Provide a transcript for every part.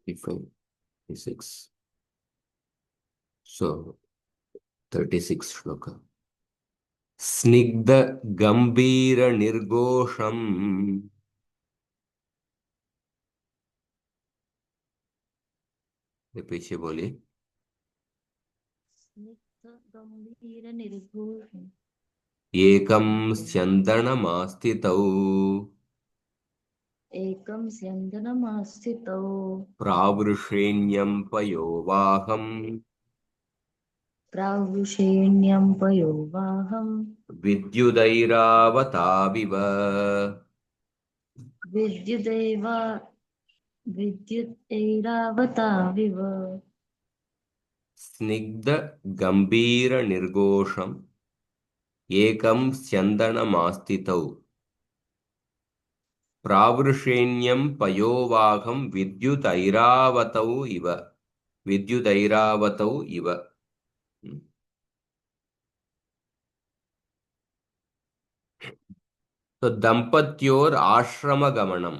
35, 36. So 36 shloka. Snigdha gambhira nirgosham. ये पीछे बोलिए. स्निग्ध गंभीर निर्घोष एकं स्यन्दनमास्थितौ एकं स्यन्दनमास्थितौ प्रावृषेण्यं पयोवाहम् प्रावृषेण्यं पयोवाहं विद्युदैरावताविव. विद्युदैव विद्युतैरावताविव स्निग्ध गंभीर निर्घोषम् एकं स्यन्दनमास्थितौ प्रावृषेण्यं पयोवाहं विद्युतैरावतौ इव. विद्युतैरावतौ इव. तो दंपत्योर आश्रम गमनम.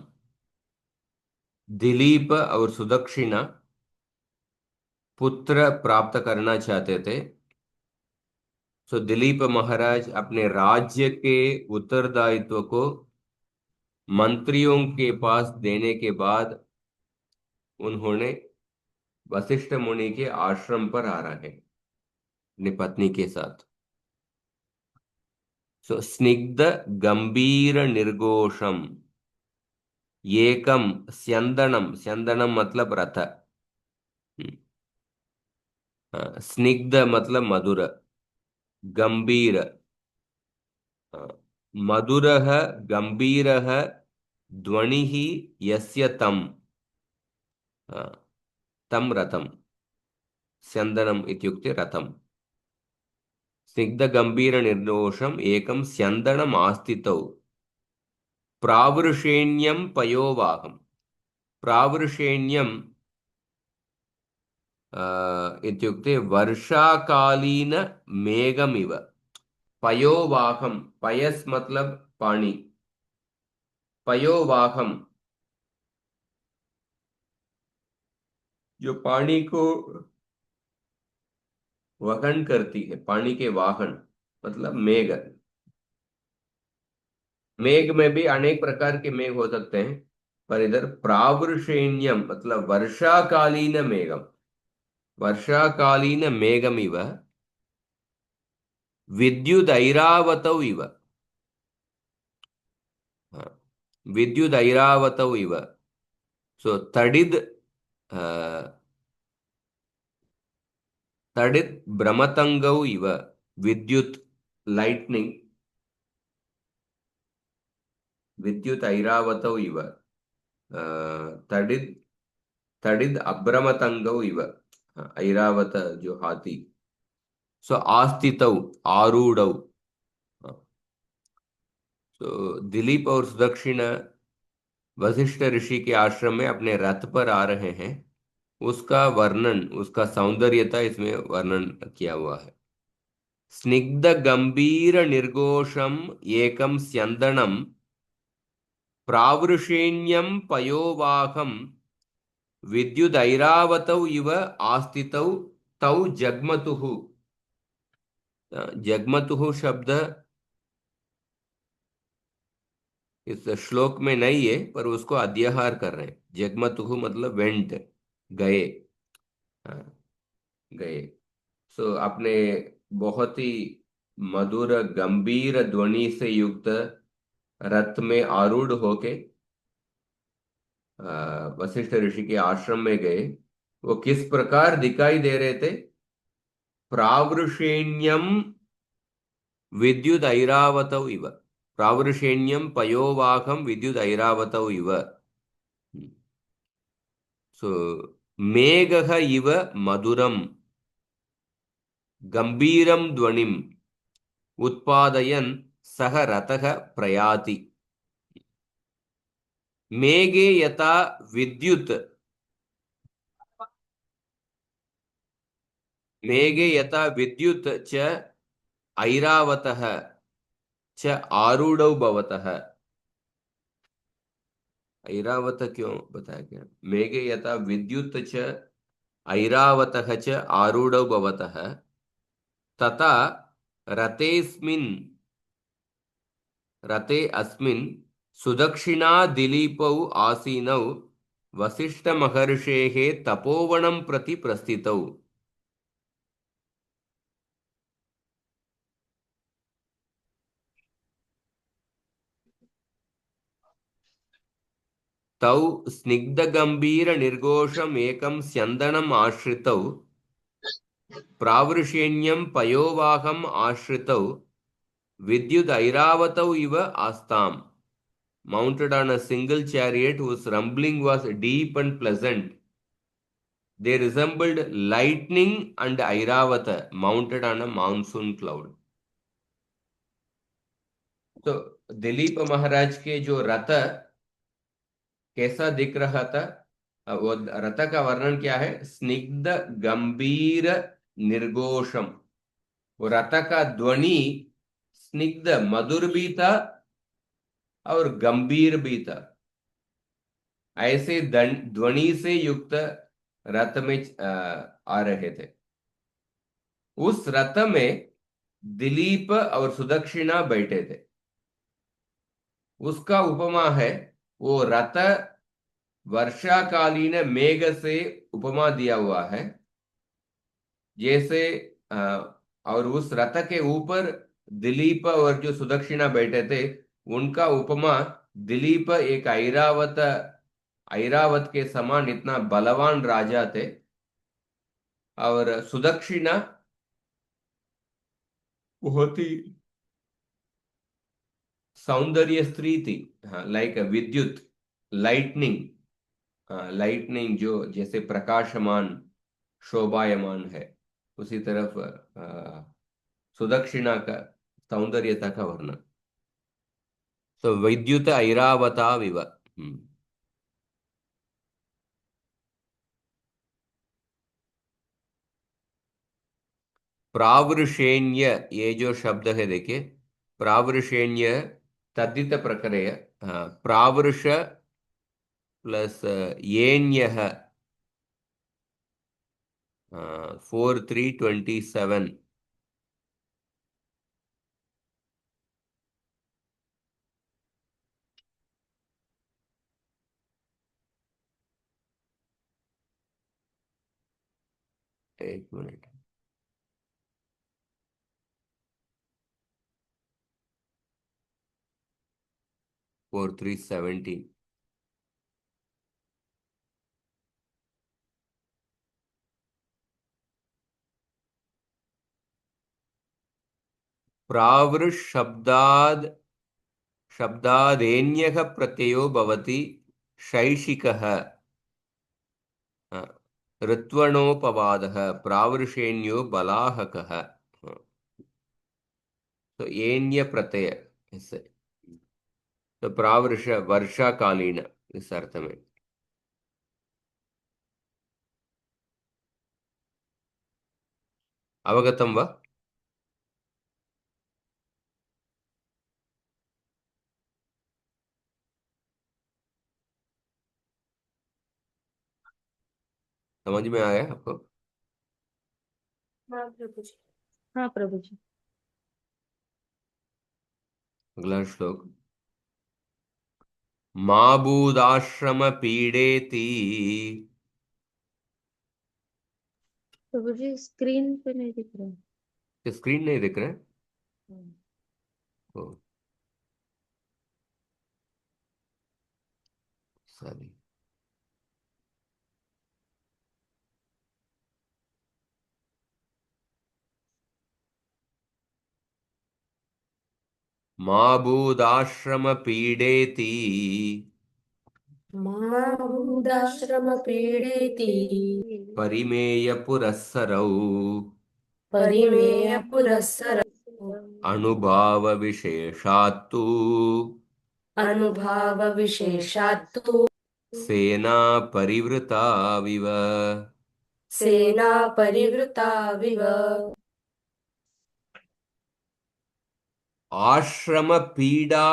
दिलीप और सुदक्षिणा पुत्र प्राप्त करना चाहते थे. तो दिलीप महाराज अपने राज्य के उत्तरदायित्व को मंत्रियों के पास देने के बाद उन्होंने वशिष्ठ मुनि के आश्रम पर आ रहे हैं अपनी पत्नी के साथ. सो स्निग्ध गंभीर निर्घोषम एकम स्यंदनम. स्यंदनम मतलब रथ. स्निग्ध मतलब मधुर. गंभीर मधुरः गंभीरः ध्वनिः यस्य तम तम रथम. स्यंदनम इत्युक्ते रथम. स्निग्ध गंभीर निर्दोषम एकम स्यंदनम आस्थितौ प्रावृषेण्यम पयोवाहम. प्रावृषेण्यम इत्युक्ते वर्षाकालीन मेघमिव. पयोवाहम. पयस मतलब पानी. पयोवाहम जो पानी को वहन करती है. पानी के वाहन मतलब मेघ. मेघ में भी अनेक प्रकार के मेघ हो सकते हैं, पर इधर प्रावृषेण्यम मतलब वर्षाकालीन मेघम. वर्षाकालीन मेघमिव विद्युदैरावतौ इव. हाँ, विद्युदैरावतौ इव. सो तडिद तडिद भ्रमतंगौ इव. विद्युत लाइटनिंग. विद्युत ऐरावतौ इव. तडिद तडिद अभ्रमतंगौ इव. हाँ, ऐरावत जो हाथी. सो आस्थितौ आरूढ़ौ. हाँ, तो दिलीप और सुदक्षिणा वशिष्ठ ऋषि के आश्रम में अपने रथ पर आ रहे हैं. उसका वर्णन, उसका सौंदर्यता इसमें वर्णन किया हुआ है. स्निग्ध गंभीर निर्घोषम एकम स्यंदनम प्रावृषेण्यम पयोवाहम विद्युदैरावतौ इव आस्थितौ तौ जग्मतुः. जग्मतुः शब्द इस श्लोक में नहीं है, पर उसको अध्याहार कर रहे हैं. जग्मतुः मतलब वेंट, गए. हाँ, गए. सो अपने बहुत ही मधुर गंभीर ध्वनि से युक्त रथ में आरूढ़ होके वशिष्ठ ऋषि के आश्रम में गए. वो किस प्रकार दिखाई दे रहे थे? प्रावृषेण्यम विद्युत ऐरावतौ इव. प्रावृषेण्यम पयोवाहम विद्युत ऐरावतौ इव. सो मेघः इव मधुरम गंभीरम ध्वनिम उत्पादयन् सह रथः प्रयाति. मेघे यथा विद्युत. मेघे यथा विद्युत च ऐरावतः च आरूढ़ौ भवतः. ऐरावत क्यों बताया गया? मेघे यथा विद्युत च ऐरावतः च आरूढ़ भवतः तथा रतेस्मिन् रते अस्मिन् सुदक्षिणा दिलीपौ आसीनौ वसिष्ठमहर्षेः तपोवनं प्रति प्रस्थितौ। तौ स्निग्धगम्भीरनिर्घोषम् एकं स्यन्दनम् आश्रितौ प्रावृषेण्यं पयोवाहम् आश्रितौ विद्युत ऐरावतौ इव आस्ताम्। Mounted on a single chariot whose rumbling was deep and pleasant, they resembled lightning and Airavata mounted on a monsoon cloud. तो दिलीप महाराज के जो रथ कैसा दिख रहा था? वो रथ का वर्णन क्या है? स्निग्ध गंभीर निर्घोषम। वो रथ का ध्वनि स्निग्ध मधुर भी था और गंभीर भी था। ऐसे ध्वनि से युक्त रथ में आ रहे थे। उस रथ में दिलीप और सुदक्षिणा बैठे थे। उसका उपमा है, वो रथ वर्षाकालीन मेघ से उपमा दिया हुआ है। जैसे और उस रथ के ऊपर दिलीप और जो सुदक्षिणा बैठे थे, उनका उपमा दिलीप एक ऐरावत ऐरावत के समान इतना बलवान राजा थे और सुदक्षिणा बहुत ही सौंदर्य स्त्री थी। हाँ, लाइक विद्युत, लाइटनिंग। हाँ, लाइटनिंग जो जैसे प्रकाशमान शोभायमान है, उसी तरफ सुदक्षिणा का सौंदर्यता का वर्णन। तो विद्युत ऐरावता विव। प्रावृषेण्य, ये जो शब्द है देखिए, प्रावृषेण्य तद्धित प्रकरय। हाँ, प्रावृष प्लस येण्यः 4327। एक मिनट। 4317। प्रावृष शब्दादेन्यः प्रत्ययो भवति शैषिकः। ऋत्वणोपवादः प्रावृषेण्यो बलाहकः। तो एन्य प्रत्यय इससे। तो प्रावृष वर्षाकालीन इस अर्थ में। अवगतम वा? समझ में आया आपको? हाँ प्रभु जी। हाँ प्रभु जी। अगला श्लोक। माबूदाश्रम पीड़ेति। प्रभु जी स्क्रीन पे नहीं दिख रहा है। स्क्रीन नहीं दिख रहा है? हम्म। ओ, सॉरी। माबूदाश्रम पीड़ेति माबूदाश्रमपीडेति परिमेय पुरस्सरौ परिमेयपुरःसरौ अनुभाव विशेषात्तु अनुभावविशेषात्तु सेना परिवृता विव। सेना परिवृताविव। आश्रम पीड़ा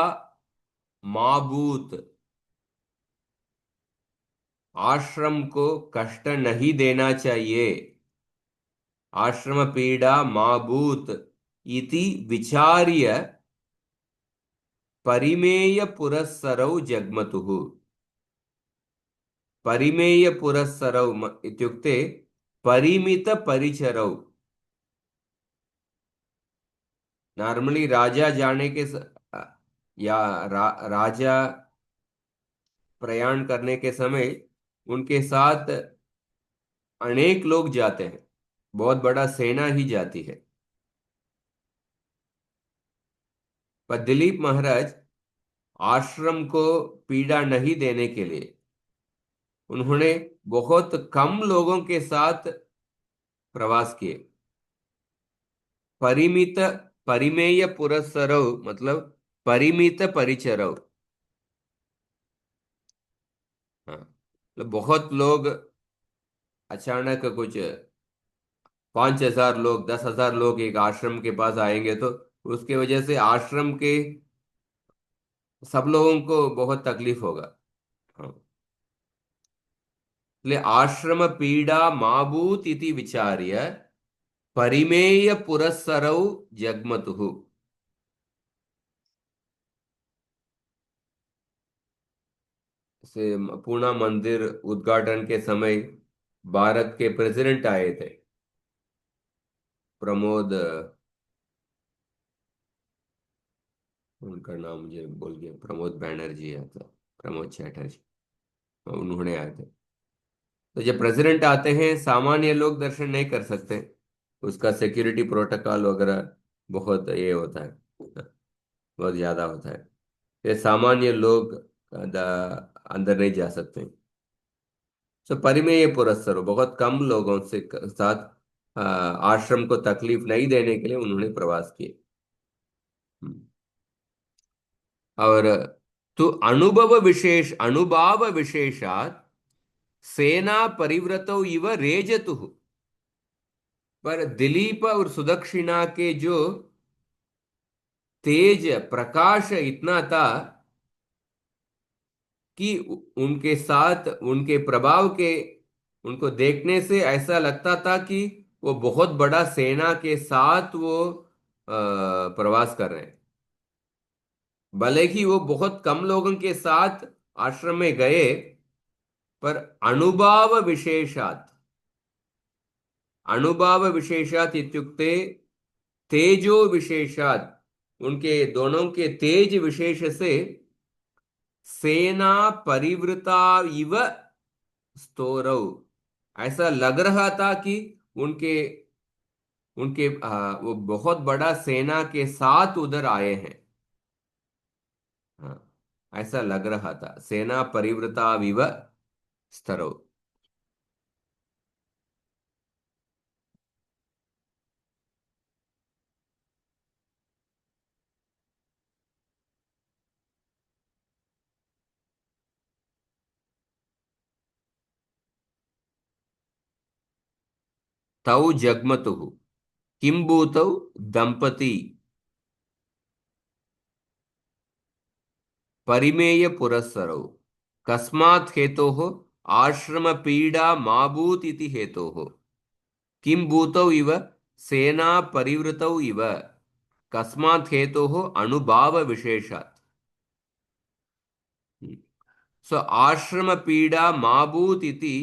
माबूत। आश्रम को कष्ट नहीं देना चाहिए। आश्रम पीड़ा मा भूत इति विचार्य परिमेय पुरस्सरौ जग्मतुः। परिमेय पुरस्सरौ इत्युक्ते परिमित परिचरौ। नॉर्मली राजा जाने के या राजा प्रयाण करने के समय उनके साथ अनेक लोग जाते हैं, बहुत बड़ा सेना ही जाती है। पर दिलीप महाराज आश्रम को पीड़ा नहीं देने के लिए उन्होंने बहुत कम लोगों के साथ प्रवास किए। परिमित परिमेय पुरस्सरौ मतलब परिमित परिचरौ। हाँ, मतलब बहुत लोग अचानक कुछ 5,000 लोग 10,000 लोग एक आश्रम के पास आएंगे तो उसके वजह से आश्रम के सब लोगों को बहुत तकलीफ होगा। हाँ, इसलिए आश्रम पीड़ा माभूत इति विचार्य परिमेय पुरस्सरौ जग्मतुः। से पूना मंदिर उद्घाटन के समय भारत के प्रेसिडेंट आए थे, प्रमोद, उनका नाम मुझे भूल गया, प्रमोद बैनर्जी आया था, प्रमोद चैटर्जी, उन्होंने आए थे। तो जब प्रेसिडेंट आते हैं सामान्य लोग दर्शन नहीं कर सकते, उसका सिक्योरिटी प्रोटोकॉल वगैरह बहुत ये होता है, बहुत ज्यादा होता है। ये सामान्य लोग अंदर नहीं जा सकते। तो परिमेय पुरस्सर हो, बहुत कम लोगों से साथ आश्रम को तकलीफ नहीं देने के लिए उन्होंने प्रवास किए। हम्म। और तो अनुभाव विशेषात सेना परिव्रतो इव रेजतुः। पर दिलीप और सुदक्षिणा के जो तेज प्रकाश इतना था कि उनके साथ उनके प्रभाव के उनको देखने से ऐसा लगता था कि वो बहुत बड़ा सेना के साथ वो प्रवास कर रहे हैं। भले ही वो बहुत कम लोगों के साथ आश्रम में गए, पर अणुभाव विशेषात इत्युक्ते तेजो विशेषात, उनके दोनों के तेज विशेष से सेना परिवृता इव स्तोरौ, ऐसा लग रहा था कि उनके उनके वो बहुत बड़ा सेना के साथ उधर आए हैं। हाँ, ऐसा लग रहा था, सेना परिवृता विव स्तरौ। तौ जग्मतुः किंभूतौ दंपती परिमेय पुरस्सरौ कस्मात् हेतोः आश्रम पीड़ा माभूत इति हेतोः किंभूतौ इव सेना परिवृतौ इव कस्मात् हेतोः अणुभाव विशेषात्। सो आश्रम पीड़ा माभूत इति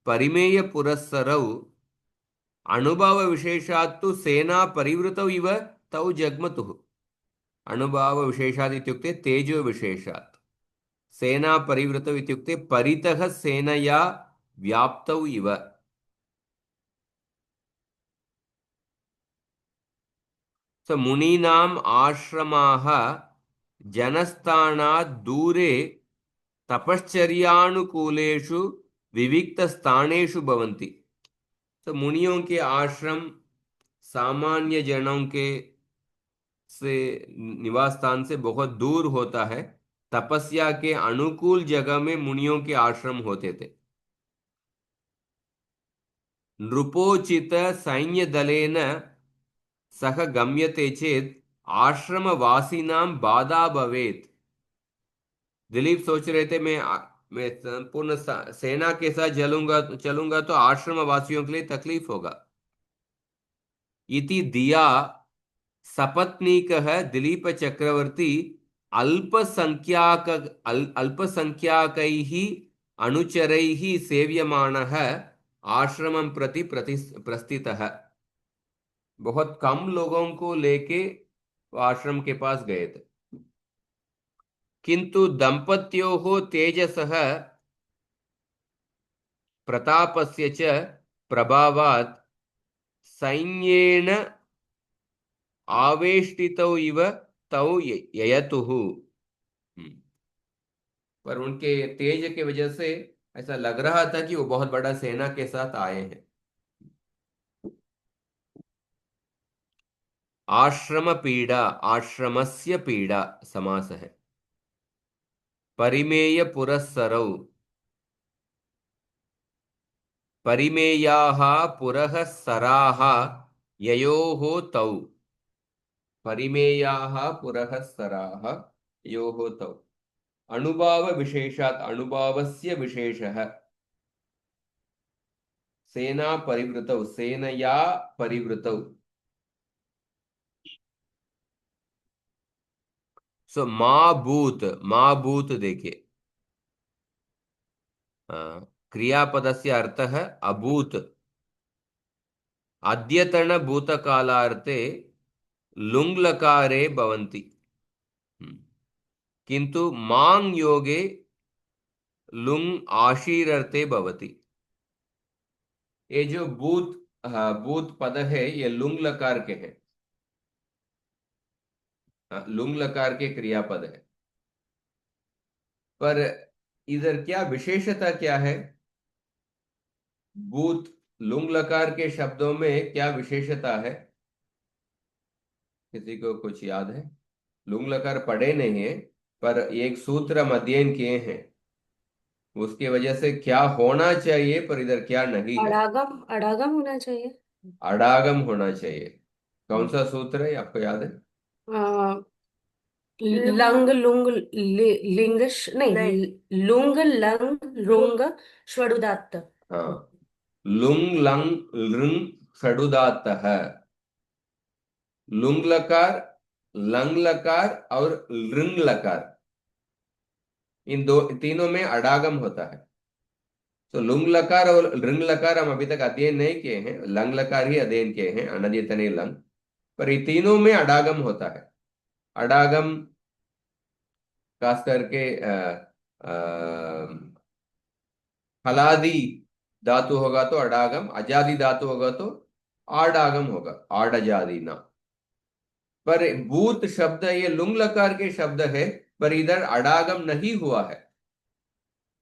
परिमेय पुरस्सरौ अणुभाव विशेषात् तु सेना परिवृतौ इव तौ जग्मतुः। अणुभाव विशेषात् इत्युक्ते तेजो विशेषात्, सेना परिवृतौ इत्युक्ते परितः सेनया व्याप्तौ इव। स मुनीनाम् आश्रमाः जनस्थानात् दूरे तपश्चर्यानुकूलेषु विविक्तस्थानेषु भवन्ति। तो मुनियों के आश्रम सामान्य जनों के से निवास स्थान से बहुत दूर होता है। तपस्या के अनुकूल जगह में मुनियों के आश्रम होते थे। नृपोचित सैन्य दलेन सह गम्यते चेत आश्रमवासिनां बाधा भवेत। दिलीप सोच रहे थे मैं मैं संपूर्ण सेना के साथ चलूंगा तो आश्रम वासियों के लिए तकलीफ होगा। इति दिया सपत्नीकः दिलीप चक्रवर्ती अल्पसंख्याकैः अनुचरैः सेव्यमानः आश्रमं प्रति प्रस्थितः। बहुत कम लोगों को लेके वो आश्रम के पास गए थे। किंतु दंपत्योः तेजसः प्रतापस्य च प्रभावात् सैन्येन आवेष्टितौ इव तौ ययतुः। पर उनके तेज के वजह से ऐसा लग रहा था कि वो बहुत बड़ा सेना के साथ आए हैं। आश्रम पीड़ा, आश्रमस्य पीड़ा समास है। परिमेय पुरस्सरौ, परिमेयाः पुरः सराः ययोः तौ, परिमेयाः पुरः सराः ययोः तौ। अणुभाव विशेषात्, अणुभावस्य विशेषः। सेना परिवृतौ, सेनया परिवृतौ। सो मा भूत देखिए, क्रियापदस्य अर्थः अभूत। अद्यतन भूतकालार्थे लुङ् लकारे भवन्ति। किंतु मांग योगे लुङ् आशीरर्थे भवति। ये जो भूत पद है ये लुङ् लकार के हैं। लुङ् लकार के क्रियापद है। पर इधर क्या विशेषता क्या है? भूत लुङ् लकार के शब्दों में क्या विशेषता है? किसी को कुछ याद है? लुङ् लकार पढ़े नहीं है, पर एक सूत्र हम अध्ययन किए हैं, उसकी वजह से क्या होना चाहिए पर इधर क्या नहीं है। अड़ागम, अड़ागम होना चाहिए। अडागम होना चाहिए। कौन सा सूत्र है आपको याद है? अ, लंग लुंग नहीं, नहीं। लुंग लंग रुंग ष्वडुदात्त। हाँ, लुंग लंग लृंग षडुदात्तः। लुंग लकार, लंग लकार और लृंग लकार, इन दो तीनों में अडागम होता है। तो लुंग लकार और लृंग लकार हम अभी तक अध्ययन नहीं किए हैं, लंग लकार ही अध्ययन किए हैं, अनद्यतने लंग। पर ये तीनों में अडागम होता है। अडागम खास करके हलादि धातु होगा तो अडागम, अजादि धातु होगा तो आडागम होगा, आड अजादि ना। पर भूत शब्द ये लुंग लकार के शब्द है, पर इधर अडागम नहीं हुआ है।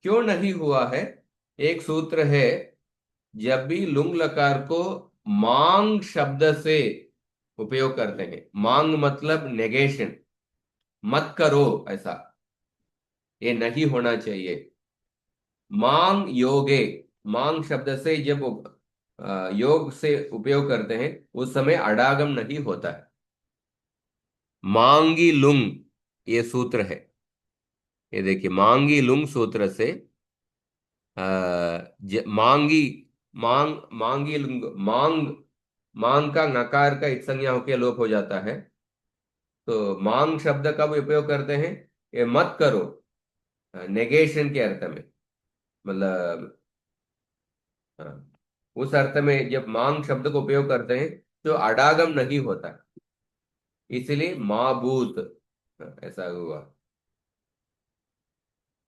क्यों नहीं हुआ है? एक सूत्र है, जब भी लुंग लकार को मांग शब्द से उपयोग करते हैं, मांग मतलब नेगेशन, मत करो ऐसा, ये नहीं होना चाहिए। मांग योगे, मांग शब्द से जब योग से उपयोग करते हैं उस समय अडागम नहीं होता है। मांगी लुंग ये सूत्र है। ये देखिए, मांगी लुंग सूत्र से मांगी, मांगी लुंग, मांग का नकार का इत्संज्ञा होकर लोप हो जाता है। तो मांग शब्द का भी उपयोग करते हैं, ये मत करो, नेगेशन के अर्थ में, मतलब हाँ, उस अर्थ में जब मांग शब्द को उपयोग करते हैं तो अडागम नहीं होता, इसलिए माबूत ऐसा हुआ।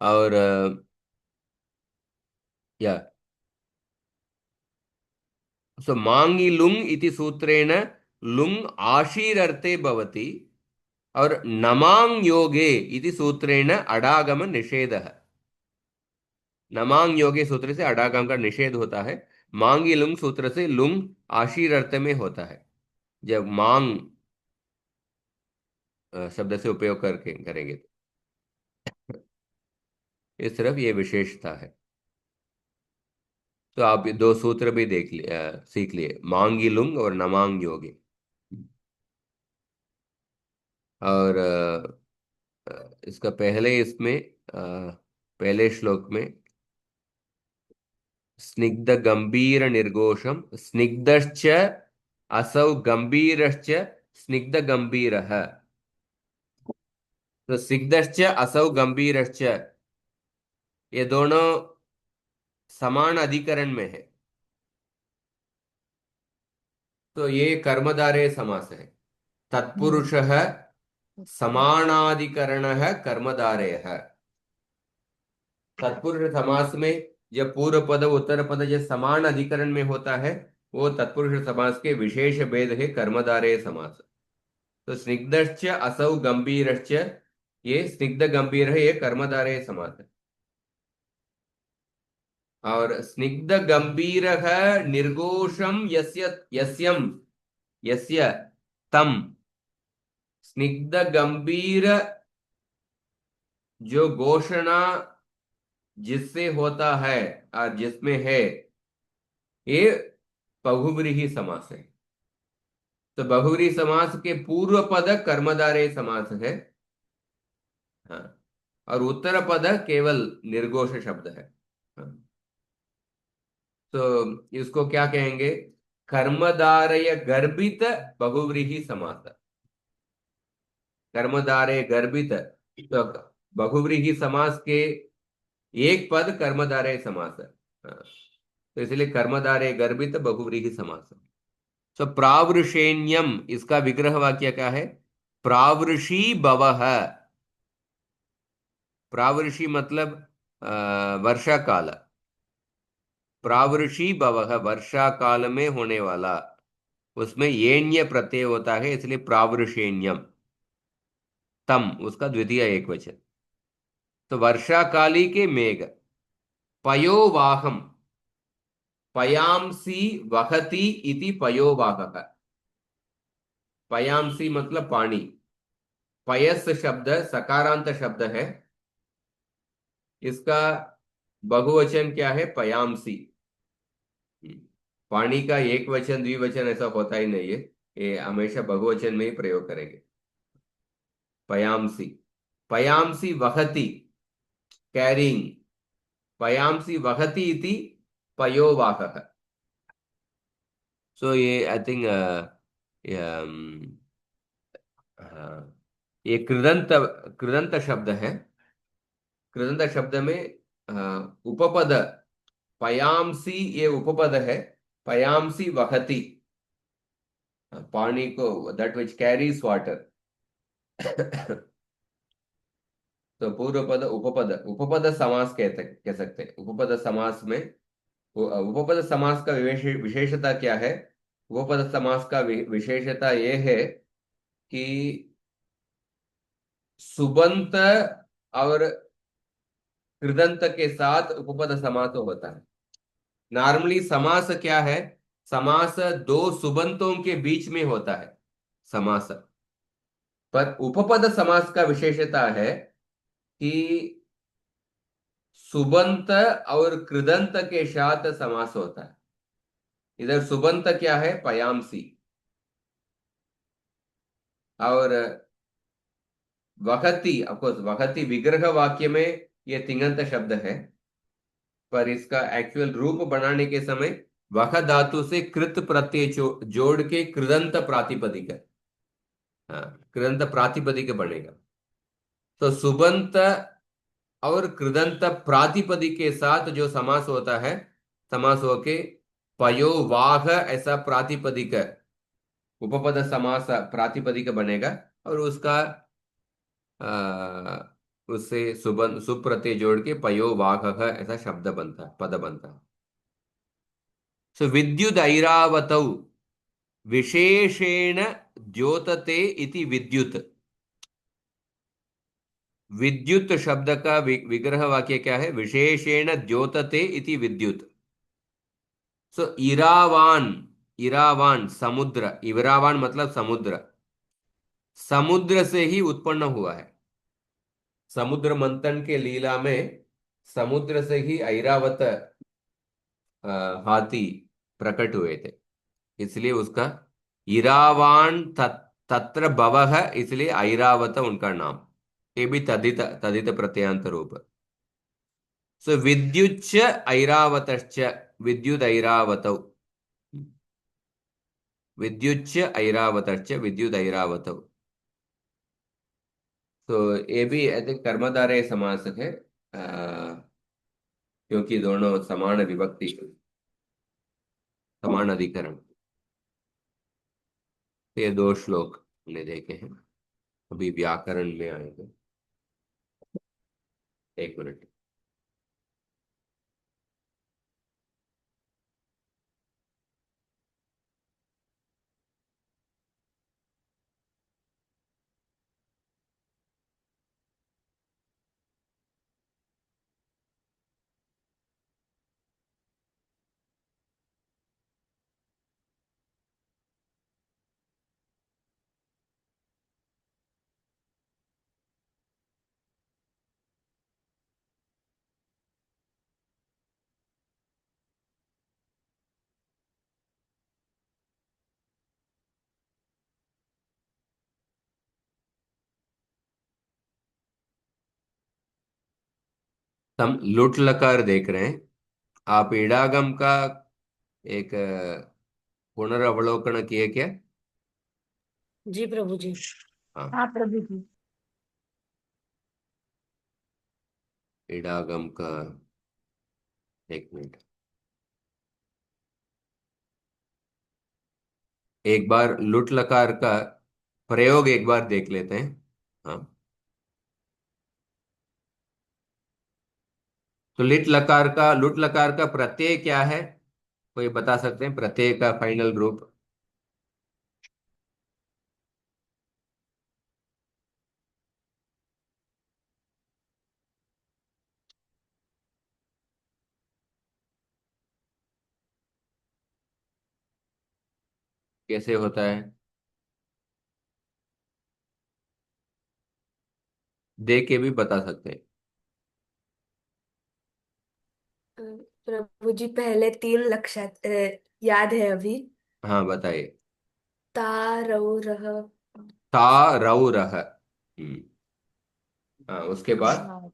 और या सो मांगी लुंग इति सूत्रेण लुंग आशीरर्थे भवति, और नमांग योगे इति सूत्रेण अडागम निषेधः। नमांग योगे सूत्र से अडागम का निषेध होता है। मांगी लुंग सूत्र से लुंग आशीर अर्थ में होता है। जब मांग शब्द से उपयोग करके करेंगे तो इस तरफ ये विशेषता है। तो आप ये दो सूत्र भी सीख लिए, मांगी लुंग और नमांग योगे। और इसका पहले इसमें पहले श्लोक में स्निग्ध गंभीर निर्घोषम स्निग्धश्च असौ गंभीरश्च स्निग्ध गंभीरः। तो स्निग्धश्च असौ गंभीरश्च ये दोनों समान अधिकरण में है, तो ये कर्मधारय समास है। तत्पुरुषः समानाधिकरणः कर्मधारयः। तत्पुरुष समास में जब पूर्व पद उत्तर पद जब समान अधिकरण में होता है, वो तत्पुरुष समास के विशेष भेद है कर्मधारय समास। तो स्निग्धश्च असौ गंभीरश्च, ये स्निग्ध गंभीर है, ये कर्मधारय समास है। और स्निग्ध गंभीर निर्घोषम यस्य यस्यम यस्य तम, स्निग्ध गंभीर जो घोषणा जिससे होता है और जिसमें है, ये बहुव्रीहि समास है। तो बहुव्रीहि समास के पूर्व पद कर्मधारय समास है, हाँ, और उत्तर पद केवल निर्घोष शब्द है, हाँ। तो इसको क्या कहेंगे? कर्मधारय गर्भित बहुव्रीहि समास। कर्मधारय गर्भित, तो बहुव्रीहि समास के एक पद कर्मधारय समास है, हाँ। तो इसलिए कर्मधारय गर्भित बहुव्रीहि समास। तो प्रावृषेण्यम, इसका विग्रह वाक्य क्या है? प्रावृषि भवः। प्रावृषि मतलब वर्षा काल। प्रावृषि भवः वर्षा काल में होने वाला, उसमें येण्य प्रत्यय होता है, इसलिए प्रावृषेण्यम। तम उसका द्वितीय एक वचन। तो वर्षा काली के मेघ। पयोवाहम, पयांसी वहति इति पयोवाहः। पयांसी मतलब पानी। पयस शब्द सकारांत शब्द है, इसका बहुवचन क्या है? पयांसी। पानी का एक वचन द्विवचन ऐसा होता ही नहीं है, ये हमेशा बहुवचन में ही प्रयोग करेंगे। पयांसी, पयांसी वहति कैरिंग, पयांसी वहति इति पयोवाहः। सो ये आई थिंक ये कृदंत कृदंत शब्द है। कृदंत शब्द में उपपद पयांसी, ये उपपद है। पयांसी वहति, पानी को, दैट विच कैरीज वाटर। तो पूर्व पद उपपद, उपपद समास कह सकते हैं। उपपद समास में, उपपद समास का विशेषता क्या है? उपपद समास का विशेषता यह है कि सुबंत और कृदंत के साथ उपपद समास होता है। नॉर्मली समास क्या है? समास दो सुबंतों के बीच में होता है समास। पर उपपद समास का विशेषता है कि सुबंत और कृदंत के साथ समास होता है। इधर सुबंत क्या है? पयांसी। और वहति, ऑफकोर्स वहति विग्रह वाक्य में ये तिङंत शब्द है, पर इसका एक्चुअल रूप बनाने के समय वह धातु से कृत प्रत्यय जोड़ के कृदंत प्रातिपदिक, हाँ, कृदंत प्रातिपदिक बनेगा। तो सुबंत और कृदंत प्रातिपदिक के साथ जो समास होता है, समास होके पयो वाह ऐसा प्रातिपदिक, उपपद समास प्रातिपदिक बनेगा। और उसका उससे सुबंत सुप्रत्यय जोड़ के पयो वाह ऐसा शब्द बनता है, पद बनता है। सो विद्युद ऐरावतौ विशेषेण द्योतते इति विद्युत। विद्युत शब्द का विग्रह वाक्य क्या है? विशेषेण द्योतते इति विद्युत। सो इरावान, इरावान समुद्र, इरावान मतलब समुद्र, समुद्र से ही उत्पन्न हुआ है। समुद्र मंथन के लीला में समुद्र से ही ऐरावत हाथी प्रकट हुए थे, इसलिए उसका इरावान तत्र भवः, इसलिए ऐरावत उनका नाम। ये भी तदित तदित प्रत्ययांत रूप। सो विद्युच्च ऐरावतश्च विद्युदैरावतौ विद्युच्च ऐरावतश्च विद्युदैरावतौ। तो ये भी आई थिंक कर्मधारय समास है, क्योंकि दोनों समान विभक्ति समान अधिकरण। तो ये दो श्लोक हमने देखे हैं, अभी व्याकरण में आएंगे। एक मिनट। हम लुट लकार देख रहे हैं। आप इडागम का एक पुनर्वलोकन किए क्या? जी प्रभु जी। हाँ, हाँ प्रभु जी। इडागम का एक मिनट, एक बार लुट लकार का प्रयोग एक बार देख लेते हैं। हाँ, तो लुट लकार का प्रत्यय क्या है? कोई बता सकते हैं प्रत्यय का फाइनल रूप? कैसे होता है? देख के भी बता सकते हैं। अ, प्रभु जी पहले तीन लक्षात याद है अभी। हाँ, बताइए। ता रऊ रह। ता रऊ रह। हाँ, उसके बाद? हाँ,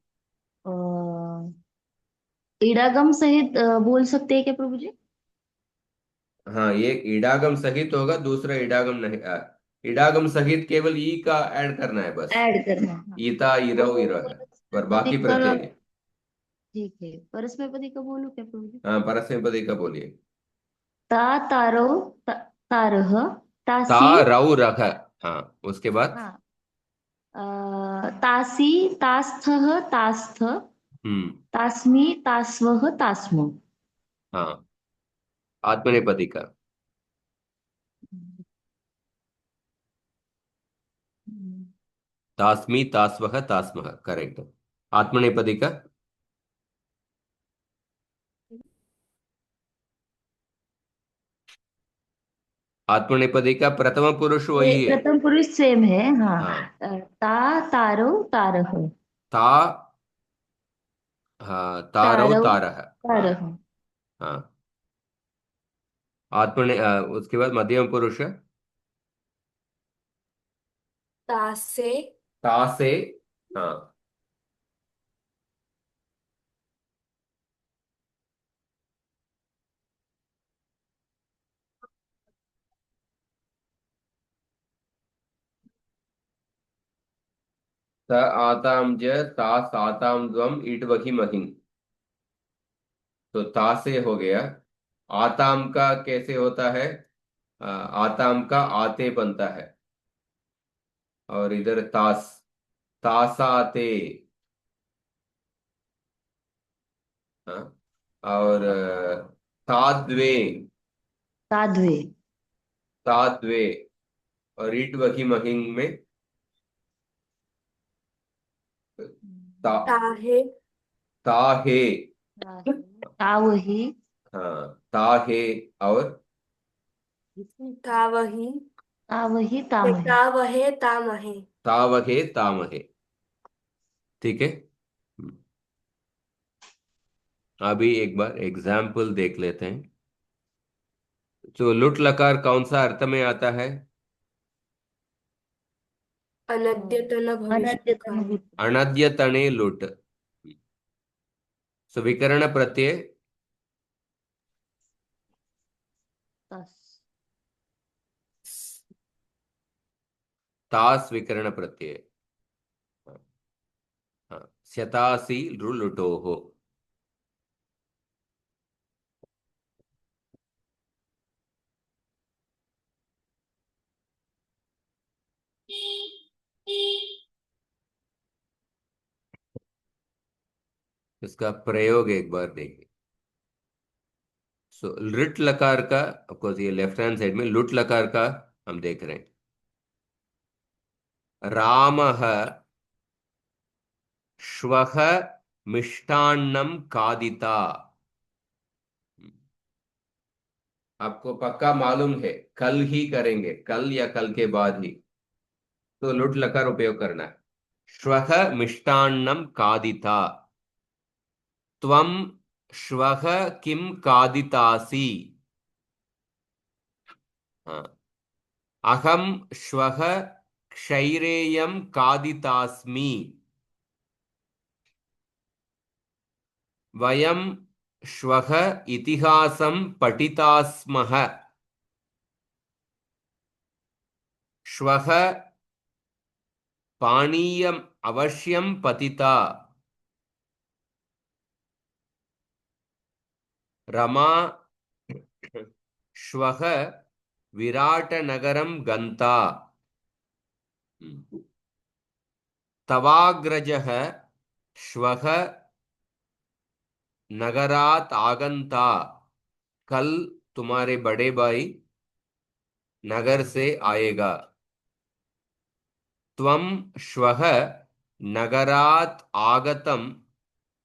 इडागम सहित बोल सकते हैं क्या प्रभु जी? हाँ, ये इडागम सहित होगा, दूसरा इडागम नहीं। इडागम सहित केवल ई का ऐड करना है बस। ऐड करना है, हाँ। ईता इरव तो इर है, पर परस्मैपदी बाकी का, प्रत्यय नहीं। ठीक है, परस्मैपदी का बोलूं क्या प्रभु जी? हाँ, परस्मैपदी का बोलिए। ता तारो तारह ता तासी। रऊ रख। हाँ, उसके बाद? हाँ, तासी तास्थः तास्थ हम्म। तास्मी तास्वः तास्म। हाँ, आत्मनेपदी का? तास्मी तास्वह तास्मः, करेक्ट। आत्मनेपदी का? आत्मनेपदी का प्रथम पुरुष ये वही है। प्रथम पुरुष सेम है, हाँ। हाँ, ता तारो तारह ता, हाँ, तारव तारव तारह। हाँ। तारह। हाँ, उसके बाद मध्यम पुरुष तासे तासे। हाँ, त आताम ज ता साताम द्वम ईट वही महिं। तो ता से हो गया। आताम का कैसे होता है? आताम का आते बनता है, और इधर तास, तासाते। हाँ, और ताद्वे, ताद्वे। ताद्वे, और ईट वही महिं में ता, ताहे ताहे। तावही हाँ, ताहे, और तावही तावही तामही। तावहे तामहे। तावहे तामहे। ठीक है। अभी एक बार एग्जाम्पल देख लेते हैं। तो लुट लकार कौन सा अर्थ में आता है? अनद्यतन भविष्य अनद्यतन काल। भूत। अनद्यतने लुट। सो विकरण प्रत्यय तास तास विकरण प्रत्यय। हाँ, स्यतासी लुटोः। इसका प्रयोग एक बार देखिए। सो लृट लकार का, ऑफकोर्स ये लेफ्ट हैंड साइड में लुट लकार का हम देख रहे हैं। रामः श्वः मिष्टान्नं खादिता। आपको पक्का मालूम है, कल ही करेंगे, कल या कल के बाद ही, तो लुट लकार उपयोग करना है। श्वः मिष्टान्नं खादिता। त्वं श्वः किं खादितासि। हाँ, अहं श्वः क्षैरेयं खादितास्मि। वयं श्वः इतिहासं पठितास्मः। श्वः पानीयम् अवश्यं पतिता। रमा श्वः विराटनगरं गन्ता। तवाग्रजः श्वः नगरात् आगन्ता। कल तुम्हारे बड़े भाई नगर से आएगा। त्वं श्वः नगरात् आगतम्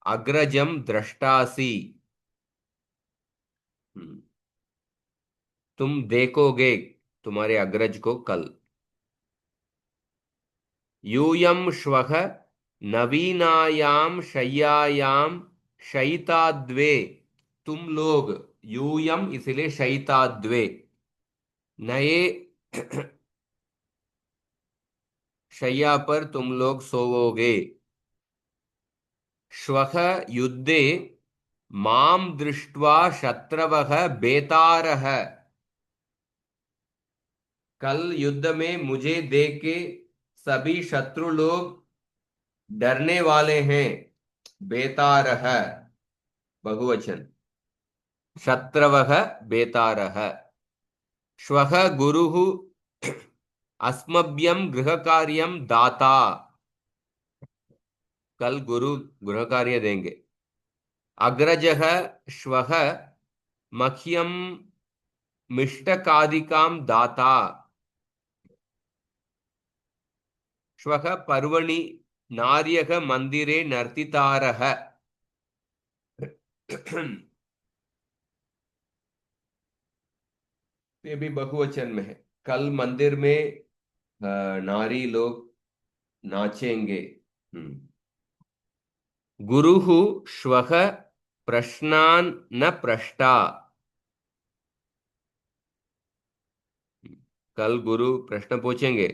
अग्रजं द्रष्टासि। तुम देखोगे तुम्हारे अग्रज को कल। यूयं श्वः नवीनायां शय्यायां शयिताद्वे। तुम लोग, यूयम इसलिए शयिताद्वे, नए शय्या पर तुम लोग सोवोगे। श्वः युद्धे मां दृष्ट्वा शत्रवः बेतारः। कल युद्ध में मुझे देख के सभी शत्रु लोग डरने वाले हैं। बेतारः बहुवचन, शत्रवः बेतारः। श्वः गुरुः अस्मभ्यं गृहकार्यं दाता। कल गुरु गृह कार्य देंगे। अग्रजः श्वः मह्यं मिष्टकादिकां दाता। श्वः पर्वणि नार्यः मंदिरे नर्तितारः। ये भी बहुवचन में है। कल मंदिर में नारी लोग नाचेंगे। गुरुः श्वः प्रश्नान् न पृष्टा। कल गुरु प्रश्न पूछेंगे।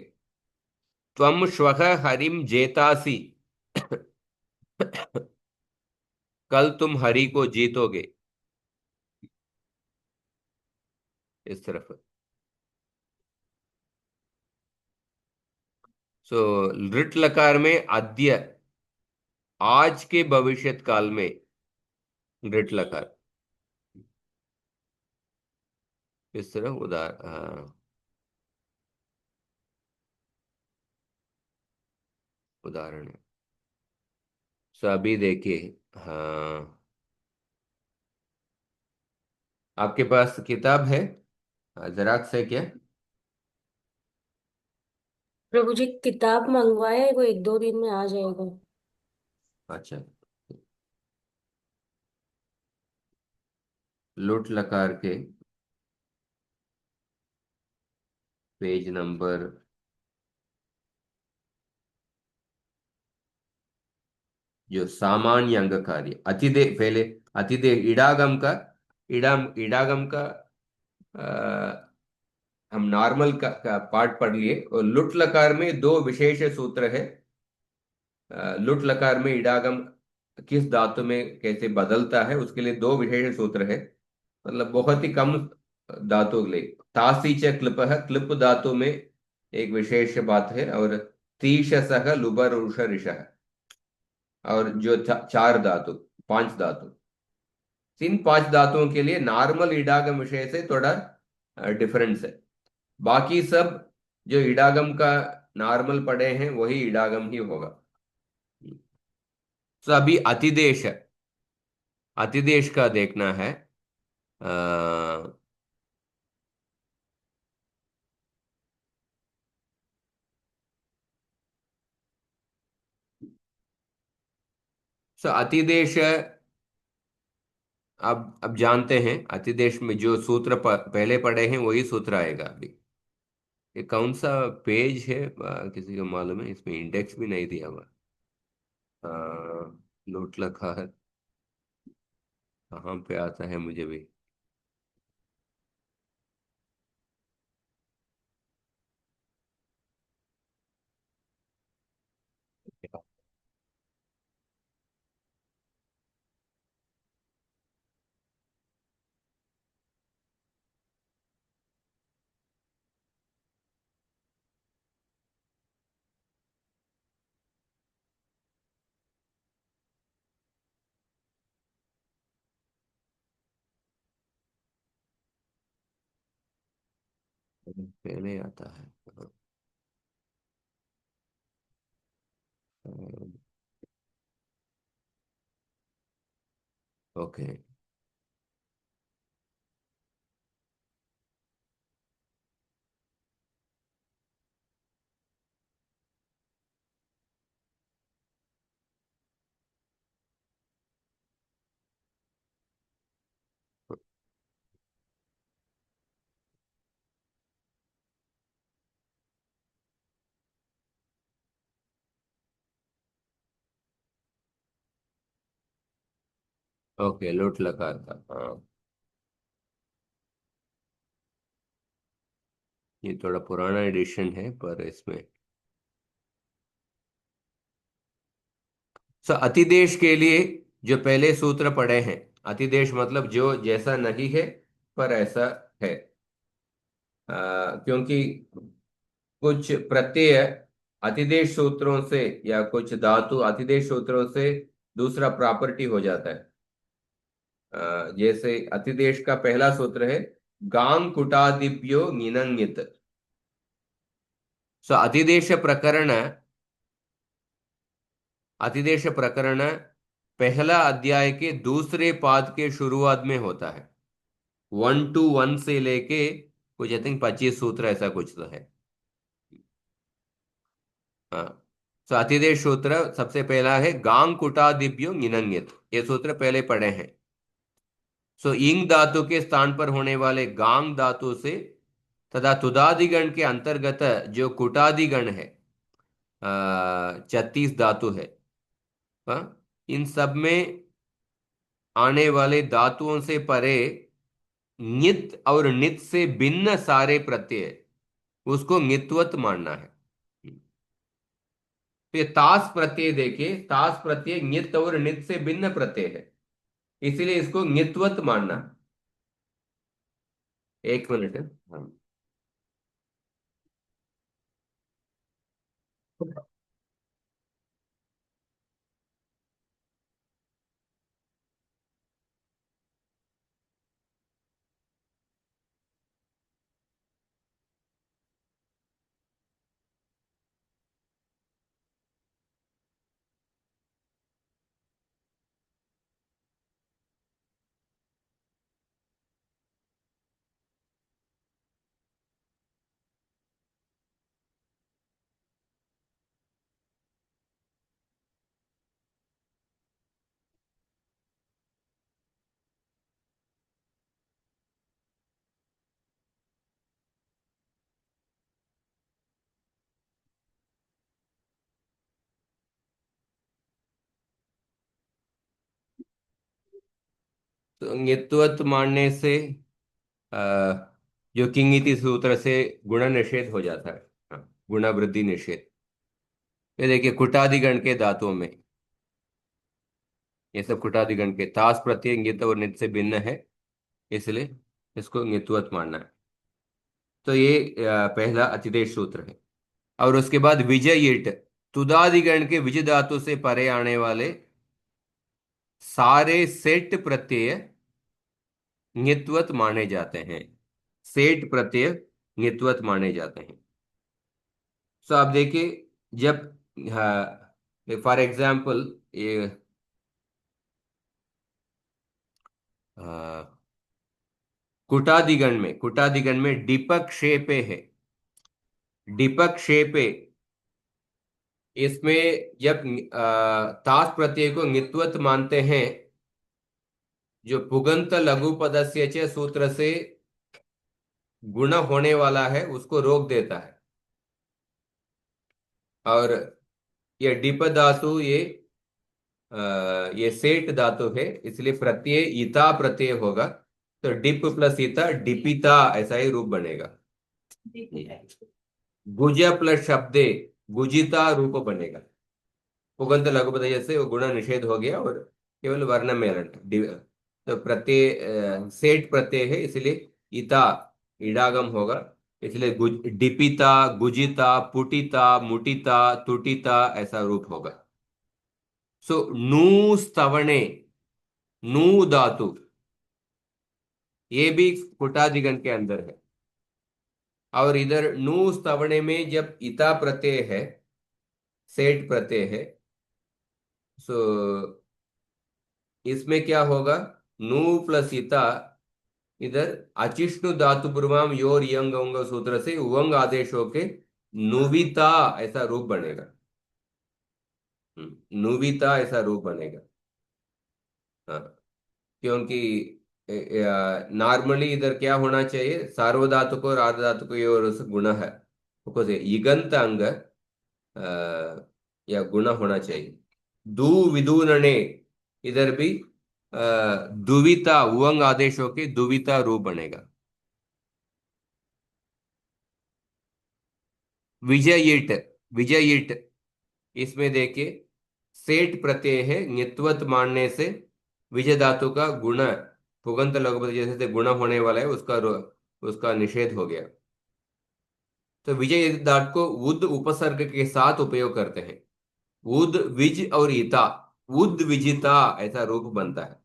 त्वं श्वः हरिं जेतासि। कल तुम हरि को जीतोगे। इस तरफ। सो लृट लकार में अद्य, आज के भविष्यत काल में लृट लकार। इस तरह उदाहरण है। सो अभी देखिए। हाँ, आपके पास किताब है? जराक्स है क्या? प्रभु जी किताब मंगवाए, वो एक दो दिन में आ जाएगा। अच्छा, लुट लकार के पेज नंबर, जो सामान्य अंग कार्य अतिदे, पहले अतिदे इडागम का, इडागम का हम नॉर्मल का पार्ट पढ़ लिए। और लुट लकार में दो विशेष सूत्र है। लुट लकार में इडागम किस धातु में कैसे बदलता है उसके लिए दो विशेष सूत्र है। मतलब बहुत ही कम धातु के लिए तासी च क्लिप है, क्लिप धातु में एक विशेष बात है। और तीशसह लुबर उष ऋष है। और जो चार धातु, पांच धातु, इन पांच धातुओं के लिए नॉर्मल इडागम विषय से थोड़ा डिफरेंस है। बाकी सब जो इडागम का नॉर्मल पड़े हैं वही इडागम ही होगा। तो अभी अतिदेश, अतिदेश का देखना है। अ, अतिदेश, अब जानते हैं अतिदेश में जो सूत्र पहले पढ़े हैं वही सूत्र आएगा अभी। ये कौन सा पेज है, किसी को मालूम है? इसमें इंडेक्स भी नहीं दिया हुआ। अ, नोट लिखा है, कहाँ पे आता है मुझे भी। पहले आता है। ओके। ओके, लोट लगा था, हाँ। ये थोड़ा पुराना एडिशन है पर इसमें अतिदेश के लिए जो पहले सूत्र पढ़े हैं, अतिदेश मतलब जो जैसा नहीं है पर ऐसा है। क्योंकि कुछ प्रत्यय अतिदेश सूत्रों से या कुछ धातु अतिदेश सूत्रों से दूसरा प्रॉपर्टी हो जाता है। जैसे अतिदेश का पहला सूत्र है गांग कुटादिप्यो निनंगित। अतिदेश प्रकरण, अतिदेश प्रकरण पहला अध्याय के दूसरे पाद के शुरुआत में होता है। 1 to 1 से लेके कुछ आई थिंक 25 सूत्र ऐसा कुछ तो है। हाँ। अतिदेश सूत्र सबसे पहला है गांग कुटादिप्यो निनंगित, ये सूत्र पहले पढ़े हैं। इंग धातु के स्थान पर होने वाले गांग धातु से तथा तुदादिगण के अंतर्गत जो कुटादिगण है, 36 धातु है। हाँ? इन सब में आने वाले धातुओं से परे नित और नित से भिन्न सारे प्रत्यय, उसको नित्वत मानना है। तो ये तास प्रत्यय देखिए, तास प्रत्यय नित और नित से भिन्न प्रत्यय है, इसीलिए इसको नित्वत मानना है। एक मिनट है। हाँ। तो नित्वत मानने से अ, जो किंगिति सूत्र से गुण निषेध हो जाता है। हाँ, गुण वृद्धि निषेध। ये देखिए कुटादिगण के धातुओं में ये सब कुटादिगण के तास प्रत्यय ङित और नित से भिन्न है, इसलिए इसको ङित्वत मानना है। तो ये पहला अतिदेश सूत्र है। और उसके बाद विजय ईट, तुदादिगण के विजय धातु से परे आने वाले सारे सेट प्रत्यय ङित्वत माने जाते हैं। सेट प्रत्यय ङित्वत माने जाते हैं। तो आप देखिए, जब फॉर एग्जाम्पल ये कुटादिगण में दीपक शेपे है। दीपक शेपे, इसमें जब तास प्रत्यय को ङित्वत मानते हैं, जो पुगंत लघु पदस्य च सूत्र से गुण होने वाला है उसको रोक देता है। और ये डिप धातु, ये सेठ धातु है, इसलिए प्रत्यय ईता प्रत्यय होगा। तो डिप प्लस ईता डिपिता, ऐसा ही रूप बनेगा। गुज प्लस शब्दे गुजिता रूप बनेगा। पुगंत लघु पदस्य से वो गुण निषेध हो गया और केवल वर्ण मेलन। तो प्रत्यय सेठ प्रत्यय है, इसलिए ईता इडागम होगा। इसलिए डिपिता, गुजिता, पुटिता, मुटिता, तुटिता ऐसा रूप होगा। सो नू स्तवणे, नू धातु ये भी कुटादिगण के अंदर है। और इधर नू स्तवणे में जब इता प्रत्यय है, सेठ प्रत्यय है, सो इसमें क्या होगा, नू प्लस इता, इधर अचिष्णु धातु पूर्वाम योर यंग अंग सूत्र से उवंग आदेश होके नुविता ऐसा रूप बनेगा। नुविता ऐसा रूप बनेगा। हाँ, क्योंकि नॉर्मली इधर क्या होना चाहिए, सार्वधातुक और आर्धधातुक ये और उस गुण है, उसको इगंत अंग या गुण होना चाहिए। दु विदुनने, इधर भी दुविता उवंग आदेश होके दुविता रूप बनेगा। विजयिट, विजयिट, इसमें देखिए सेठ प्रत्यय है, ङित्वत मानने से विजय धातु का गुण पुगंत लघुपद जैसे से गुण होने वाला है, उसका निषेध हो गया। तो विजय धातु को उद उपसर्ग के साथ उपयोग करते हैं। उद विज और ईता, उद विजिता ऐसा रूप बनता है।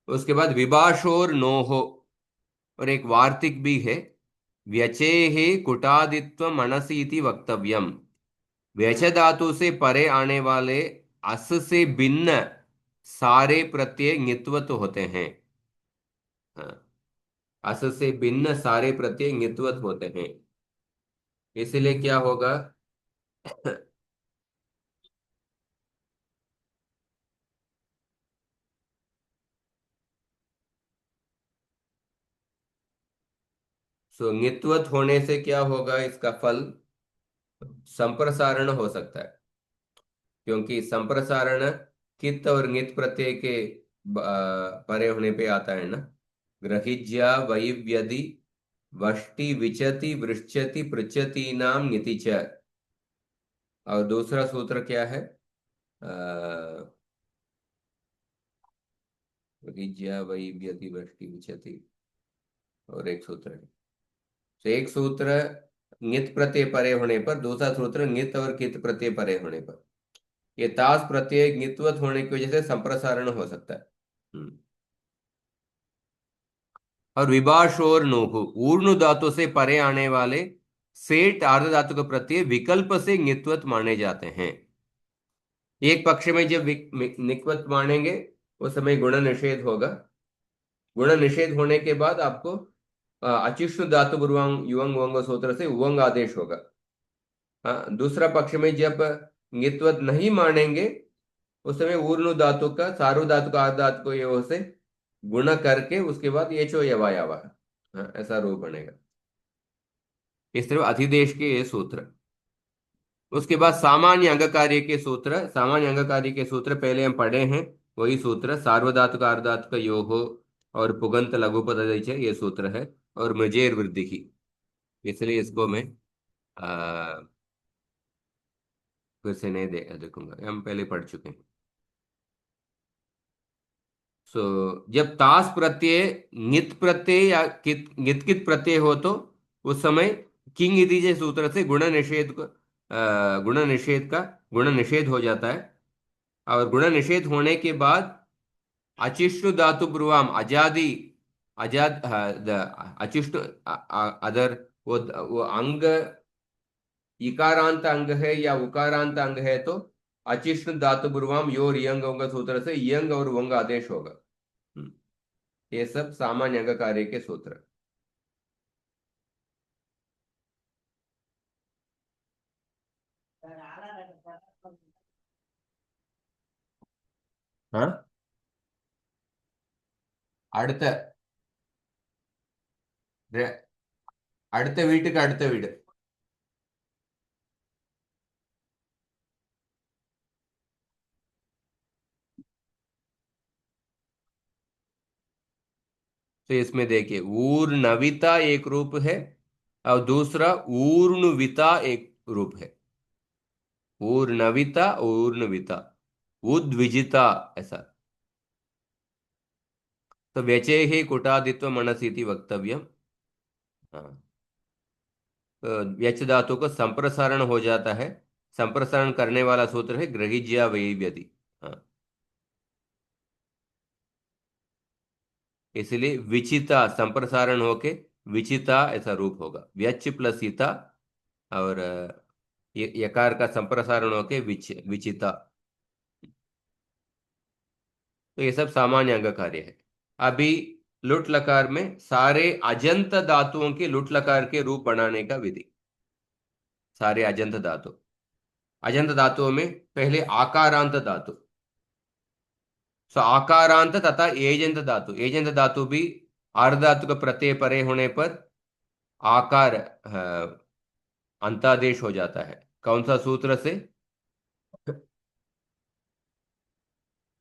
उसके बाद विभाषोर नोहो, और एक वार्तिक भी है, व्यचेहे कुटादित्व मनसी इति वक्तव्यम। व्यच धातु से परे आने वाले अस से भिन्न सारे प्रत्यय ङित्वत होते हैं। हाँ, अस से भिन्न सारे प्रत्यय ङित्वत होते हैं। इसलिए क्या होगा, सो ङित्वत होने से क्या होगा, इसका फल संप्रसारण हो सकता है। क्योंकि संप्रसारण कित और ङित प्रत्यय के परे होने पे आता है ना। ग्रहिज्या वैव्यदि वष्टि विचति वृश्चति पृच्छति नाम ङिति च। और दूसरा सूत्र क्या है, ग्रहिज्या वैव्यदि वष्टि विचति, और एक सूत्र है। तो एक सूत्र ङित प्रत्यय परे होने पर, दूसरा सूत्र ङित और कित प्रत्यय परे होने पर। ये तास प्रत्यय ङित्वत होने की वजह से संप्रसारण हो सकता है। और विभाष और नोहु, ऊर्णु धातु से परे आने वाले सेठ आर्ध धातु के प्रत्यय विकल्प से ङित्वत माने जाते हैं। एक पक्ष में जब निक्वत मानेंगे उस समय गुण निषेध होगा। गुण निषेध होने के बाद आपको अचिष्णु धातु पूर्वांग युवंग वंग सूत्र से उवंग आदेश होगा। हाँ, दूसरा पक्ष में जब ङित्वत नहीं मानेंगे उस समय ऊर्णु धातु का सार्व धातु का आर्ध धातु को ये से गुण करके उसके बाद ये चो यवा यवा, हाँ, ऐसा रूप बनेगा। इस तरह अधिदेश के ये सूत्र। उसके बाद सामान्य अंगकार्य के सूत्र, सामान्य अंगकार्य के सूत्र पहले हम पढ़े हैं, वही सूत्र सार्वधातुक आर्धातुक योहो और पुगंत लघुपद ये सूत्र है। और मजेर वृद्धि की, इसलिए इसको मैं फिर से नहीं देखूंगा, हम पहले पढ़ चुके हैं। सो जब तास प्रत्यय नित प्रत्यय या कित कित प्रत्यय हो तो उस समय किंग इति सूत्र से गुण निषेध हो जाता है। और गुण निषेध होने के बाद अचिष्णु धातु ब्रुवाम अजादि अजाद अचिष्णु अदर वो अंग इकारांत अंग है या उकारांत अंग है तो अचिष्णु धातु ब्रुवाम योर यंग होगा सूत्र से यंग और वंग आदेश होगा। हम्म, ये सब सामान्य अंग कार्य के सूत्र। हाँ അടുത്ത ര- അടുത്ത വീட்டுക്ക് അടുത്ത വീട്। तो इसमें देखिए ऊर्णविता एक रूप है और दूसरा ऊर्णविता एक रूप है। ऊर्णविता ऊर्णविता उद्विजिता ऐसा। तो व्यचे ही कुटादित्व मनसी इति वक्तव्यम। हाँ तो व्यच धातु को संप्रसारण हो जाता है। संप्रसारण करने वाला सूत्र है ग्रहिज्या वैव्यति। हाँ इसलिए विचिता संप्रसारण होके विचिता ऐसा रूप होगा व्यच प्लस इता। और यकार का संप्रसारण होके विचिता। तो ये सब सामान्य अंग कार्य है। अभी लुट लकार में सारे अजंत धातुओं के लुट लकार के रूप बनाने का विधि। सारे अजंत धातु अजंत धातुओं में पहले आकारांत धातु। सो आकारांत तथा एजंत धातु भी आर्ध धातु का प्रत्यय परे होने पर आकार अंतादेश हो जाता है। कौन सा सूत्र से?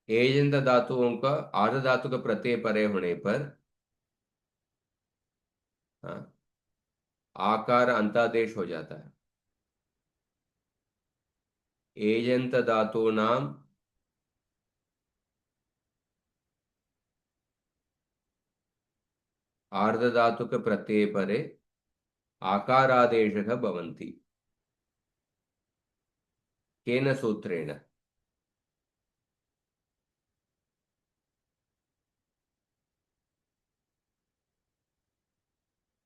एजंत धातुओं का आर्ध धातु का प्रत्यय परे होने पर हाँ, आकार अंतादेश हो जाता है। एजंत धातु नाम आर्ध धातु के प्रत्यय परे आकारादेशः भवन्ति। केन सूत्रेण?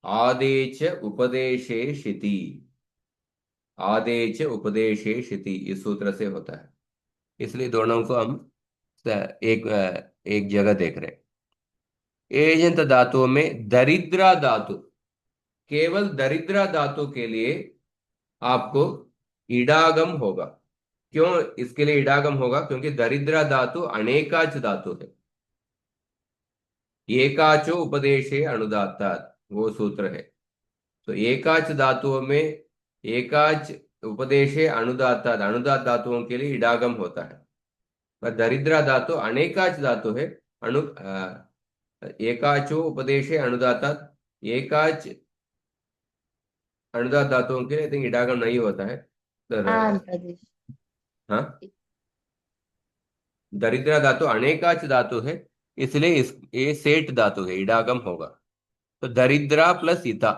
आदेच उपदेशे शिति। आदेच उपदेशे शिति इस सूत्र से होता है। इसलिए दोनों को हम एक जगह देख रहे हैं। एजंत धातुओं में दरिद्रा धातु केवल दरिद्रा धातु के लिए आपको इडागम होगा। क्यों इसके लिए इडागम होगा? क्योंकि दरिद्रा धातु अनेकाच धातु है। एकाचो उपदेशे अनुदाता वो सूत्र है। तो एकाच धातुओं में एकाच उपदेशे अनुदाता अनुदात धातुओं के लिए इडागम होता है। पर दरिद्रा धातु अनेकाच धातु है। एकाचो उपदेशे अनुदाता एकाच अनुदात धातुओं के लिए आई थिंक इडागम नहीं होता है। तो आंतरिक हाँ दरिद्रा धातु अनेकाच धातु है। इसलिए ये सेठ धातु है इडागम होगा। तो दरिद्रा प्लस इता।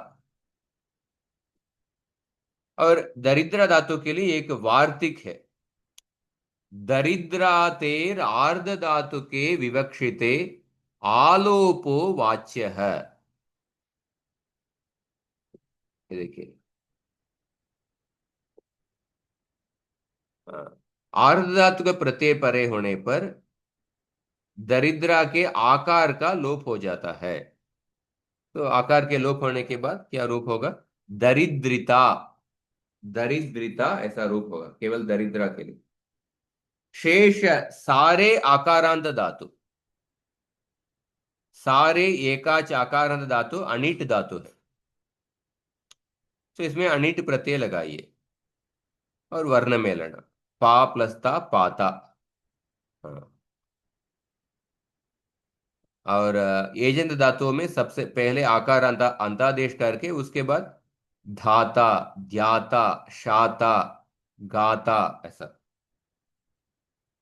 और दरिद्रा धातु के लिए एक वार्तिक है। दरिद्रातेर आर्ध धातु के विवक्षिते आलोपो वाच्य है। ये देखिए हाँ, आर्ध धातु का प्रत्यय परे होने पर दरिद्रा के आकार का लोप हो जाता है। तो आकार के लोप होने के बाद क्या रूप होगा? दरिद्रिता। दरिद्रिता ऐसा रूप होगा केवल दरिद्रा के लिए। शेष सारे आकारांत धातु सारे एकाच आकारांत धातु अनिट धातु है। तो इसमें अनिट प्रत्यय लगाइए और वर्ण में लेना पा प्लस ता पाता। हाँ और एजंत धातुओं में सबसे पहले आकार अंतादेश करके उसके बाद धाता ज्ञाता शाता गाता ऐसा।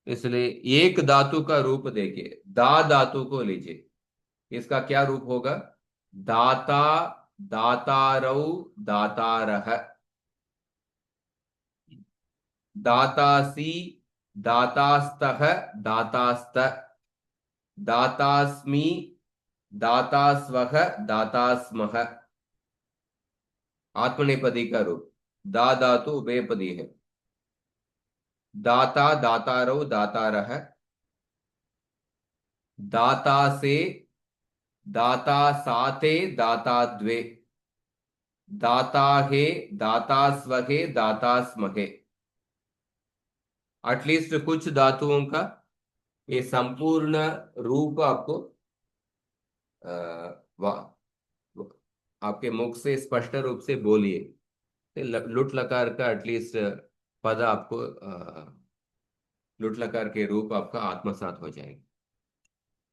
इसलिए एक धातु का रूप देखिए, दा धातु को लीजिए, इसका क्या रूप होगा? दाता, दातारौ, दातारः, दातासी, दातास्तः, दातास्त, दातास्मि, दातास्वः, दातास्मः। आत्मनेपदी का रूप। दा धातु उभयपदी है। दाता, दातारौ, दातारः, दाता से, दाता साते, दाता द्वे, दाता हे, दाता स्वहे, दाता स्महे। एटलीस्ट कुछ धातुओं का ये संपूर्ण रूप आपको अ, आपके मुख से स्पष्ट रूप से बोलिए। लुट लकार का एटलीस्ट पद आपको लुट लकार के रूप आपका आत्मसात हो जाएगा।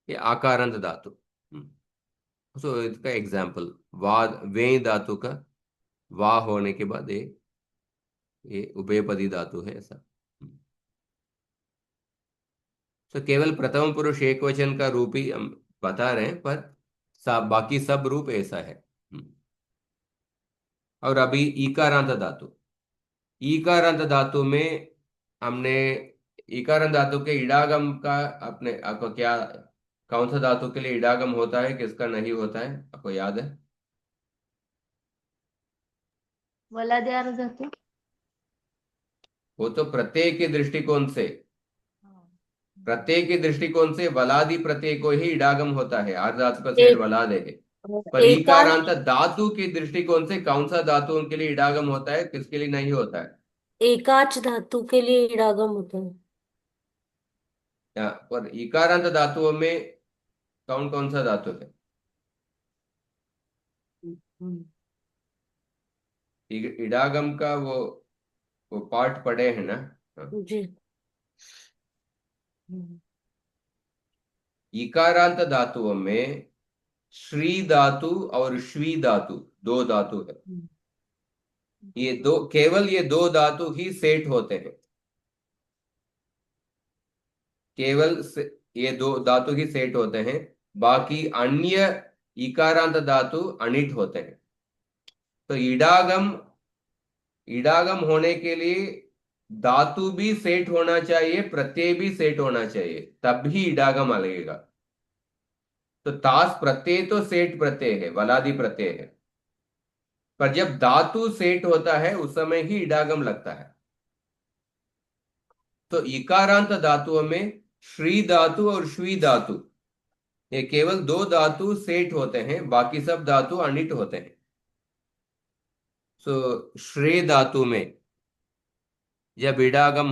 ये आकारांत धातु। सो इसका एग्जाम्पल, वा, वे धातु का वा होने के बाद ये उभयपदी धातु है ऐसा। तो केवल प्रथम पुरुष एक वचन का रूप ही हम बता रहे हैं, पर बाकी सब रूप ऐसा है। और अभी ईकारांत धातु। ईकारांत धातु में हमने ईकारांत धातु के इडागम का अपने आपको क्या, कौन सा धातु के लिए इडागम होता है, किसका नहीं होता है, आपको याद है? वलाद्यार धातु। वो तो प्रत्यय के दृष्टिकोण से, प्रत्यय के दृष्टिकोण से वलादि प्रत्यय को ही इडागम होता है, आर्ध धातु का सेठ एक वलाद है। पर एकाच ईकारांत धातु के दृष्टिकोण से कौन सा धातुओं के लिए इडागम होता है, किसके लिए नहीं होता है? एकाच धातु के लिए इडागम होता है। पर ईकारांत धातुओं में कौन कौन सा धातु है? हम्म, इडागम का वो पार्ट पढ़े हैं ना? हाँ। जी। हम्म, इकारांत धातुओं में श्री धातु और श्वी धातु, दो धातु है। हम्म, ये दो, केवल ये दो धातु ही सेट होते हैं। केवल ये दो धातु ही सेट होते हैं, बाकी अन्य इकारांत धातु अनिट होते हैं। तो इडागम, इडागम होने के लिए धातु भी सेट होना चाहिए, प्रत्यय भी सेट होना चाहिए, तब भी इडागम लगेगा। तो तास प्रत्यय तो सेठ प्रत्यय है, वलादि प्रत्यय है, पर जब धातु सेठ होता है उस समय ही इडागम लगता है। तो इकारांत धातुओं में श्री धातु और श्वी धातु, ये केवल दो धातु सेठ होते हैं, बाकी सब धातु अनिट होते हैं। सो श्रेय धातु में जब इडागम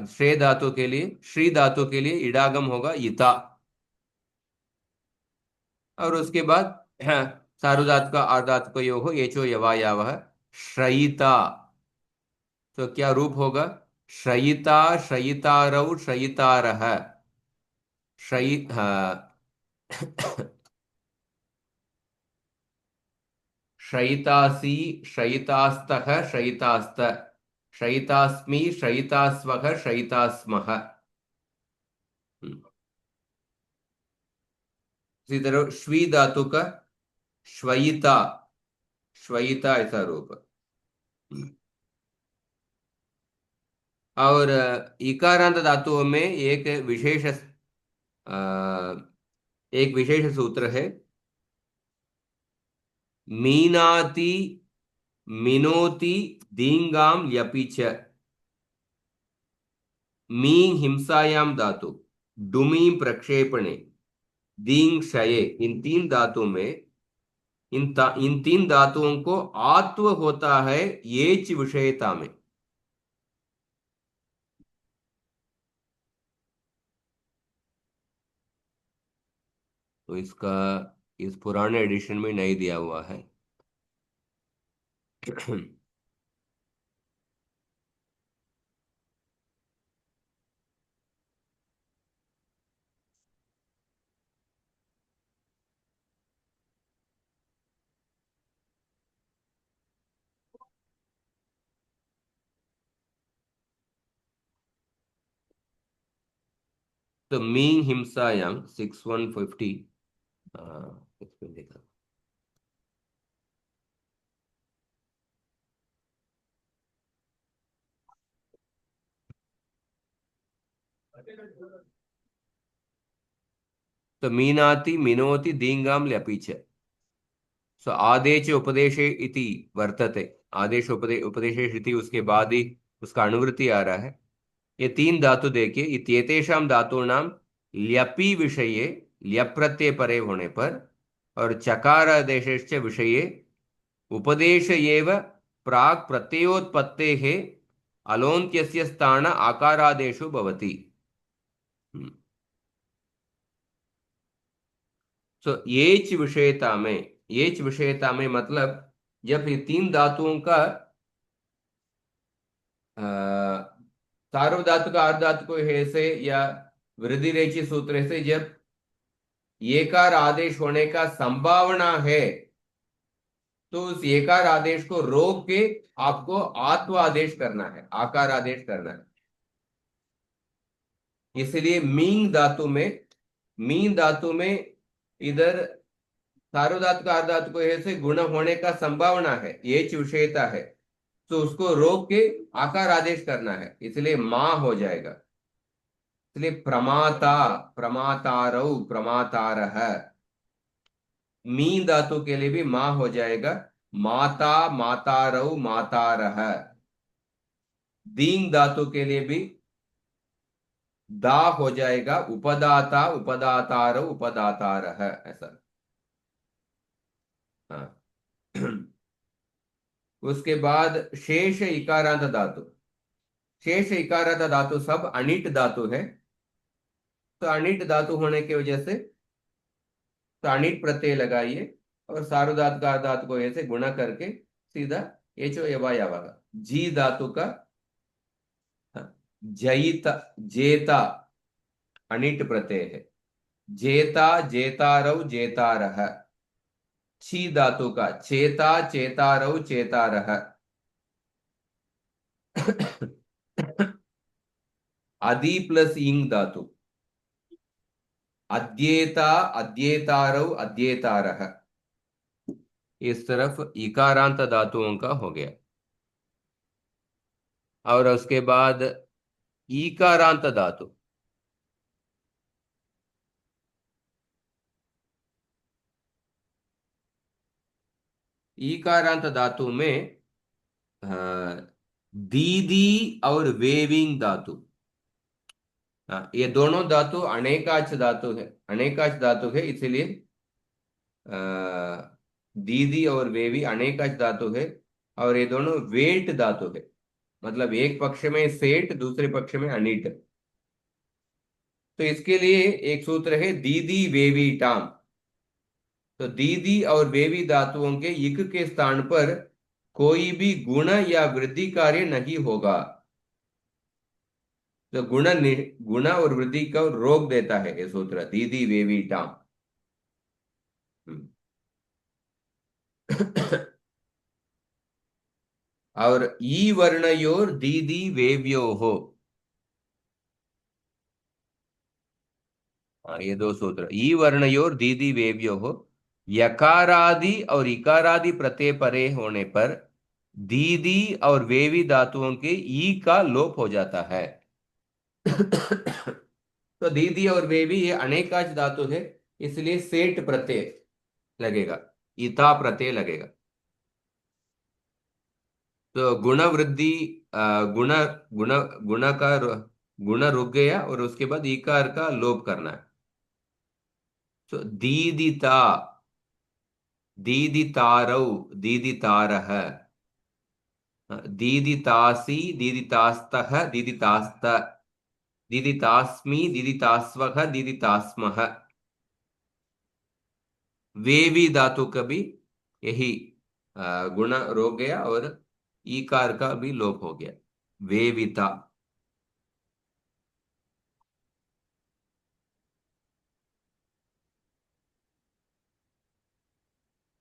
श्रेय धातु के लिए, श्री धातु के लिए इडागम होगा इता। और उसके बाद हाँ, सार्वधातु का आर्धातु का योग हो एचो यवा यावः श्रयिता। तो क्या रूप होगा? श्रयिता, श्रयितारौ, श्रयितारः, श्रयि श्रयितासी, श्रयितास्तः, श्रयितास्त, श्रयितास्मि, श्रयितास्वः, श्रयितास्मः। इसी तरह श्वी धातु का श्वयिता, श्वयिता ऐसा रूप। और इकारांत धातुओं में एक विशेष सूत्र है, मीनाति, मिनोति, दींगाम ल्यपि च। मी हिंसायां धातु, डुमी प्रक्षेपणे, दींग क्षये, इन तीन धातुओं में इन तीन धातुओं को आत्व होता है येच विषयता में। तो इसका इस पुराने एडिशन में नहीं दिया हुआ है। तो मींग हिंसायां 6150 इसमें देखा। तो मीनाति मिनोति दींगाम ल्यपीच। सो आदेश उपदेशे इति वर्तते। आदेश उपदेशे इति, उसके बाद ही उसका अनुवृत्ति आ रहा है। ये तीन धातु देखिए, इत्येतेषां धातूनां ल्यपि विषये, ल्यप प्रत्यय परे होने पर, और चकार आदेशश्च विषये उपदेश एव प्राक् प्रत्ययोत्पत्तेः अलोन्त्यस्य स्थान आकारादेशो भवति। सो एच विषयता में मतलब जब ये तीन धातुओं का सार्वधातुक आर्धातुक है से या वृद्धि रेखी सूत्र से जब एकार आदेश होने का संभावना है, तो उस एकार आदेश को रोक के आपको आत्व आदेश करना है, आकार आदेश करना है। इसलिए मीन धातु में इधर सार्वधातुक आर्धातुक है से गुण होने का संभावना है, एच विषयता है, तो उसको रोक के आकार आदेश करना है, इसलिए मां हो जाएगा। इसलिए प्रमाता, प्रमातारौ, प्रमातारः। मी धातु के लिए भी मां हो जाएगा, माता, मातारौ, मातारः। दींग धातु के लिए भी दा हो जाएगा, उपदाता, उपदातारौ, उपदातारः, ऐसा। हाँ। उसके बाद शेष इकारांत धातु। शेष इकारांत धातु सब अनिट धातु है, तो अनिट धातु होने की वजह से तो अनिट प्रत्यय लगाइए और सार्वधातुक धातु को ऐसे गुणा करके सीधा एचो यवा यावा। जी धातु का जयिता, जेता अनिट प्रत्यय है। जेता, जेतारौ, जेतारः। छी धातु का चेता, चेतारौ, चेतारः। अदि प्लस इंग धातु, अद्येता, अद्येतारौ, अद्येतारः। इस तरफ इकारांत धातुओं का हो गया। और उसके बाद ईकारांत धातु। ईकारांत धातु में दीदी और वेविंग धातु, ये दोनों धातु अनेकाच धातु है, अनेकाच धातु है, इसलिए दीदी और वेवी अनेकाच धातु है। और ये दोनों वेट धातु है, मतलब एक पक्ष में सेठ, दूसरे पक्ष में अनिट। तो इसके लिए एक सूत्र है दीदी वेवी टाम। तो दीदी और वेवी धातुओं के इक के स्थान पर कोई भी गुण या वृद्धि कार्य नहीं होगा। तो गुण और वृद्धि को रोक देता है ये सूत्र, दीदी वेवी टाम। और ई वर्णयोर दीदी वेव्यो हो, ये दो सूत्र। ई वर्णयोर दीदी वेव्यो हो, यकारादि और इकारादि प्रत्यय परे होने पर दीदी और वेवी धातुओं के ई का लोप हो जाता है। तो दीदी और वेवी ये अनेकाच धातु है, इसलिए सेठ प्रत्यय लगेगा, इता प्रत्यय लगेगा। तो गुण वृद्धि, गुण गुण गुण का गुण रुक गया और उसके बाद इकार का लोप करना है। तो दीदिता, दीदितारौ, दीदितारः, दीदितासि, दीदितास्तः, दीदितास्त, दीदितास्मि, दीदितास्वः, दीदितास्मः। वेवी धातु का भी यही गुण रोक गया और ईकार का भी लोप हो गया, वेविता।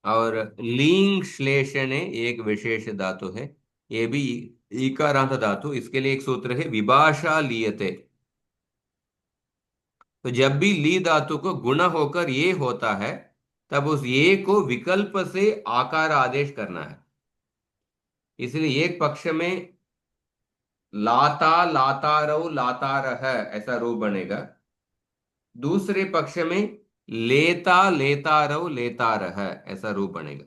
और लिंग श्लेषणे एक विशेष धातु है, ये भी इकारांत धातु। इसके लिए एक सूत्र है विभाषा लीयते। तो जब भी ली धातु को गुण होकर ये होता है, तब उस ये को विकल्प से आकार आदेश करना है। इसलिए एक पक्ष में लाता लातारव लातारह ऐसा रूप बनेगा, दूसरे पक्ष में लेता लेतारव लेतारह ऐसा रूप बनेगा।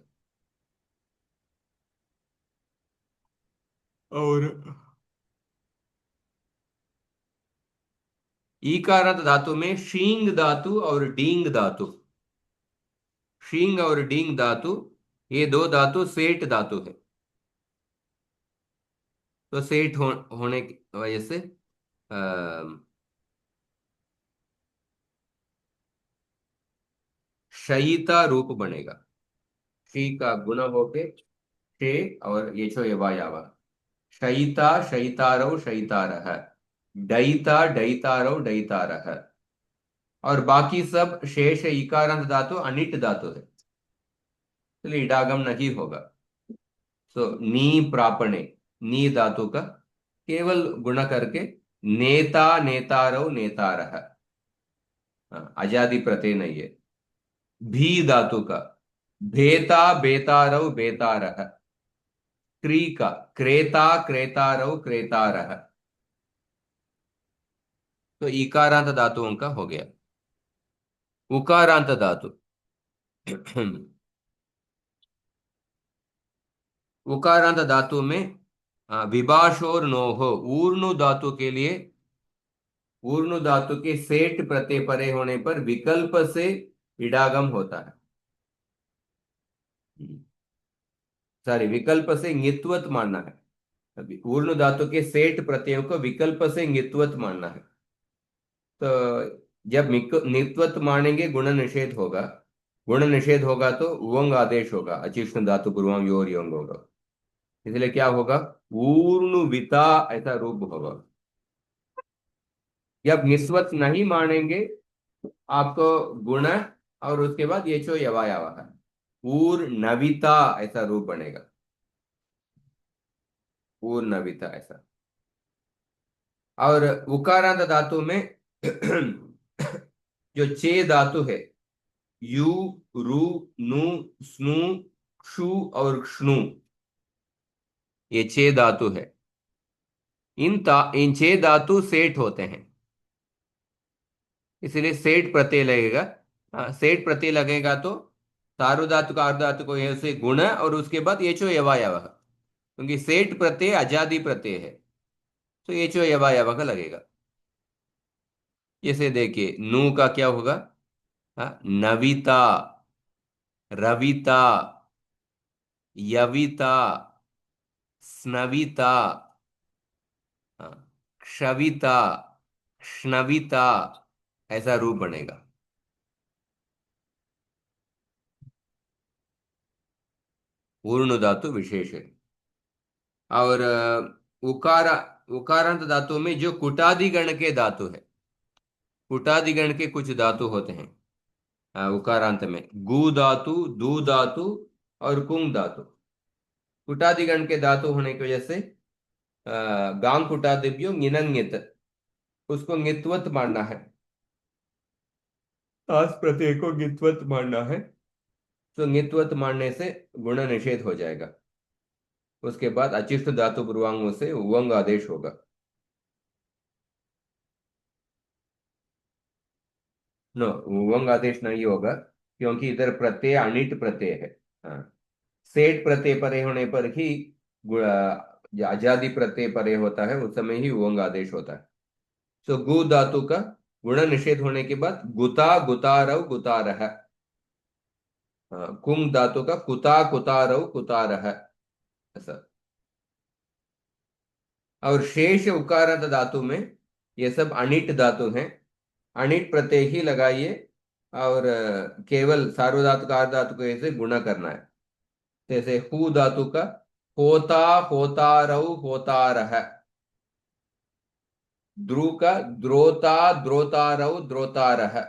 और ईकारांत धातु में शींग धातु और डींग धातु, शींग और डींग धातु, ये दो धातु सेठ धातु है। तो सेठ होने की वजह से शयिता रूप बनेगा। शी का गुण होके शे और ये छो यवा यावा, शयिता शयितारव शयितारह, डयिता डयितारव डयितारह। और बाकी सब शेष इकारांत धातु अनिट धातु है, इसलिए इडागम नहीं होगा। सो नी प्रापणे, नी धातु का केवल गुण करके नेता नेतारव नेतारह, अजादि प्रत्यय नहीं है। भी धातु का भेता बेतारव बेतारह, क्री का क्रेता क्रेतारव क्रेतारह। तो इकारांत धातुओं का हो गया। उकारांत धातु उकारांत धातु में विभाषोर नोह, ऊर्नु धातु के लिए ऊर्नु धातु के सेठ प्रत्यय परे होने पर विकल्प से इडागम होता है। सॉरी, विकल्प से ङित्वत मानना है। अभी ऊर्नु धातु के सेठ प्रत्ययों को विकल्प से ङित्वत मानना है। तो जब नित्वत मानेंगे गुण निषेध होगा, गुण निषेध होगा तो उवंग आदेश होगा, अचिष्ण धातु पूर्वम योर यंग होगा। इसलिए क्या होगा, ऊर्णुविता ऐसा रूप होगा। जब निस्वत नहीं मानेंगे आपको गुण और उसके बाद ये चो यवा यावा है, ऊर्णविता ऐसा रूप बनेगा, ऊर्णविता ऐसा। और उकारांत धातु में जो चे धातु है, यू रु नु स्नु क्षु और क्ष्णु, ये छह धातु है। इन छह धातु सेठ होते हैं, इसलिए सेठ प्रत्यय लगेगा। सेठ प्रत्यय लगेगा तो सार्व धातु का अर्ध धातु को ऐसे गुण और उसके बाद ये चो यवा यवा, क्योंकि सेठ प्रत्यय अजादि प्रत्यय है, तो ये चो यवा यवा का लगेगा। जैसे देखिए नू का क्या होगा, नविता, रविता, यविता, स्नविता, क्षविता, क्ष्णविता ऐसा रूप बनेगा। पूर्ण धातु विशेष है। और उकारा उकारांत धातु में जो कुटादि गण के धातु है, कुटादि गण के कुछ धातु होते हैं उकारांत में, गु धातु, दू धातु और कुंग धातु। कुटादि गण के धातु होने की वजह से गांग कुटादिभ्यो ङिनंगित, उसको ङित्वत मानना है, आस प्रत्यय को ङित्वत मानना है। तो ङित्वत मानने से गुण निषेध हो जाएगा। उसके बाद अचिष्ट धातु पूर्वांगों से उवंग आदेश होगा। नो, उवंग आदेश नहीं होगा, क्योंकि इधर प्रत्यय अनिट प्रत्यय है। हाँ, सेठ प्रत्यय परे होने पर ही आजादी प्रत्यय परे होता है, उस समय ही उवंग आदेश होता है। तो गु धातु का गुण निषेध होने के बाद गुता गुतारव गुतारह, कुंग धातु का कुता कुतारव कुतारह ऐसा। और शेष उकारांत धातु में ये सब अनिट धातु हैं, अनिट प्रत्यय ही लगाइए और केवल सार्वधातु का अर्ध धातु को ऐसे गुणा करना है। जैसे हु धातु का होता होतारव होतारह, ध्रु का द्रोता द्रोतारव द्रोतारह।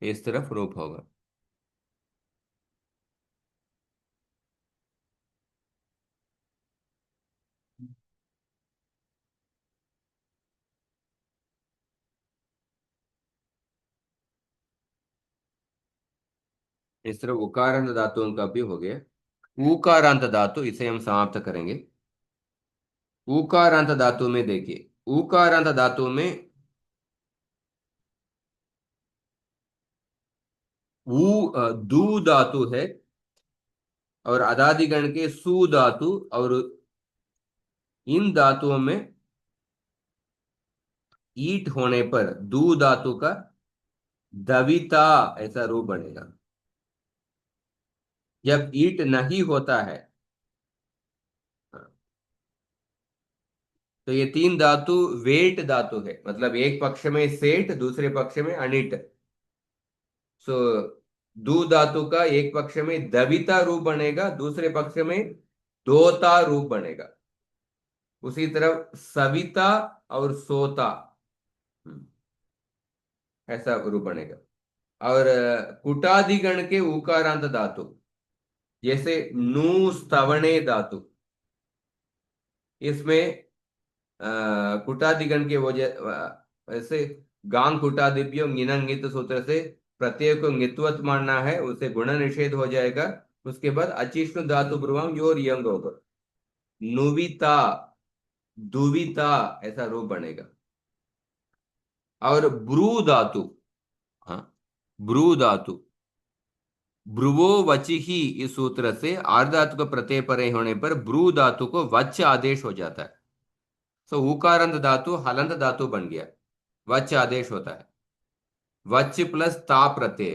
इस तरफ रूप होगा। इस तरह उकारांत धातुओं का भी हो गया। ऊकारांत धातु, इसे हम समाप्त करेंगे। ऊकारांत धातु में देखिए, ऊकारांत धातु में दू धातु है, और अदादिगण के सु धातु, और इन धातुओं में ईट होने पर दू धातु का दविता ऐसा रूप बनेगा। जब ईट नहीं होता है, तो ये तीन धातु वेट धातु है, मतलब एक पक्ष में सेठ, दूसरे पक्ष में अनिट। सो दू धातु का एक पक्ष में दविता रूप बनेगा, दूसरे पक्ष में दोता रूप बनेगा। उसी तरह सविता और सोता, हम्म, ऐसा रूप बनेगा। और कुटादिगण के उकारांत धातु, जैसे नू स्तवणे धातु, इसमें कुटादिगण के ऐसे गांग कुटादिभ्यो ङित सूत्र से प्रत्यय को ङित्वत मानना है, उसे गुण निषेध हो जाएगा। उसके बाद अचिष्णु धातु ब्रुवम योर यंग होगा, नुविता दुविता ऐसा रूप बनेगा। और ब्रू धातु, हाँ, ब्रू धातु, ब्रुवो वचि ही, इस सूत्र से आर्ध धातु को प्रत्यय परे होने पर ब्रू धातु को वच आदेश हो जाता है। सो उकारांत धातु हलंत धातु बन गया, वच आदेश होता है। वच प्लस ता प्रत्यय,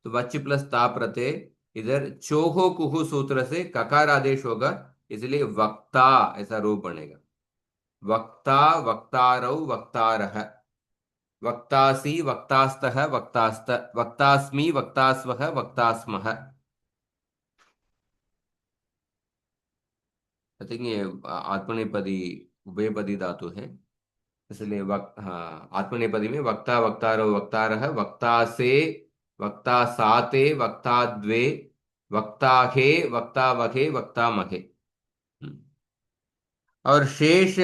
तो वच प्लस ता प्रत्यय, इधर चोहो कुहु सूत्र से ककार आदेश होगा, इसलिए वक्ता ऐसा रूप बनेगा। वक्ता वक्तारौ वक्तारः, वक्तासी वक्तास्तः वक्तास्त, वक्तास्मि वक्तास्वः वक्तास्मः। आई थिंक ये आत्मनेपदी उभयपदी धातु है, इसलिए हाँ, आत्मनेपदी में वक्ता वक्तारो वक्तारः, वक्तासे वक्तासाते वक्ताद्वे वक्ताहे वक्तावहे वक्तामहे। हम्म। और शेष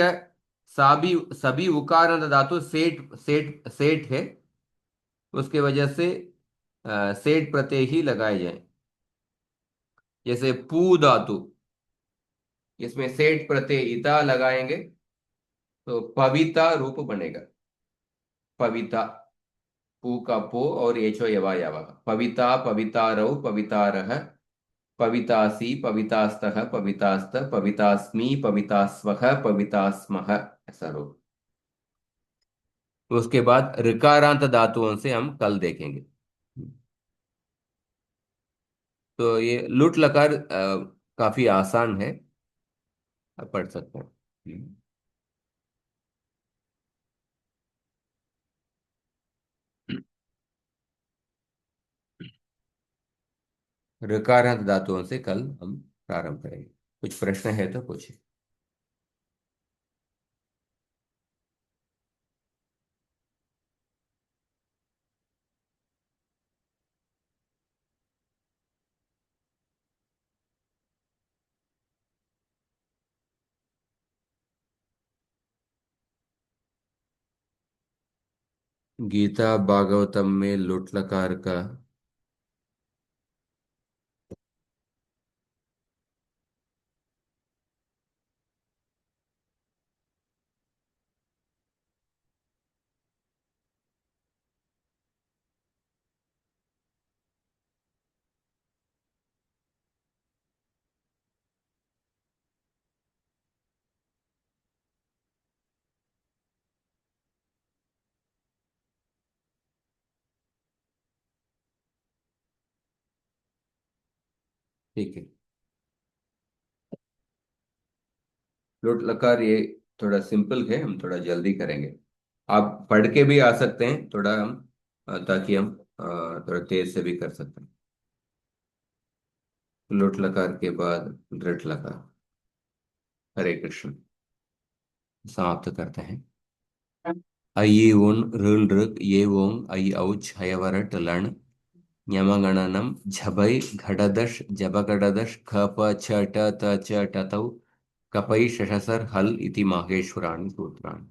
सभी उकारांत धातु सेठ सेठ सेठ है, उसके वजह से सेठ प्रत्यय ही लगाए जाए। जैसे पू धातु, इसमें सेठ प्रत्यय इता लगाएंगे तो पविता रूप बनेगा। पविता, पू का पो और एचो यवा यवा, पविता पवितारौ पवितारः, पवितासी पवितास्तः पवितास्त, पवितास्मि पवितास्वः पवितास्मः, ऐसा रूप। उसके बाद ऋकारांत धातुओं से हम कल देखेंगे। तो ये लुट लकार काफी आसान है, आप पढ़ सकते हैं। ऋकारांत धातुओं से कल हम प्रारंभ करेंगे। कुछ प्रश्न है तो पूछिए। गीता भागवतम में लुट लकार का ठीक है। लुट लकार ये थोड़ा सिंपल है, हम थोड़ा जल्दी करेंगे। आप पढ़ के भी आ सकते हैं थोड़ा, हम ताकि हम थोड़ा तेज से भी कर सकते हैं। लुट लकार के बाद दृढ़ लकार। हरे कृष्ण। समाप्त करते हैं। ऐ उन ऋल ऋग ये ओंग ऐ औच हयवरट लण ञमगणनम झबै घटदश जबगडदश ख प छ ट त च टतौ कपै शशसर हल इति माहेश्वराणि सूत्राणि।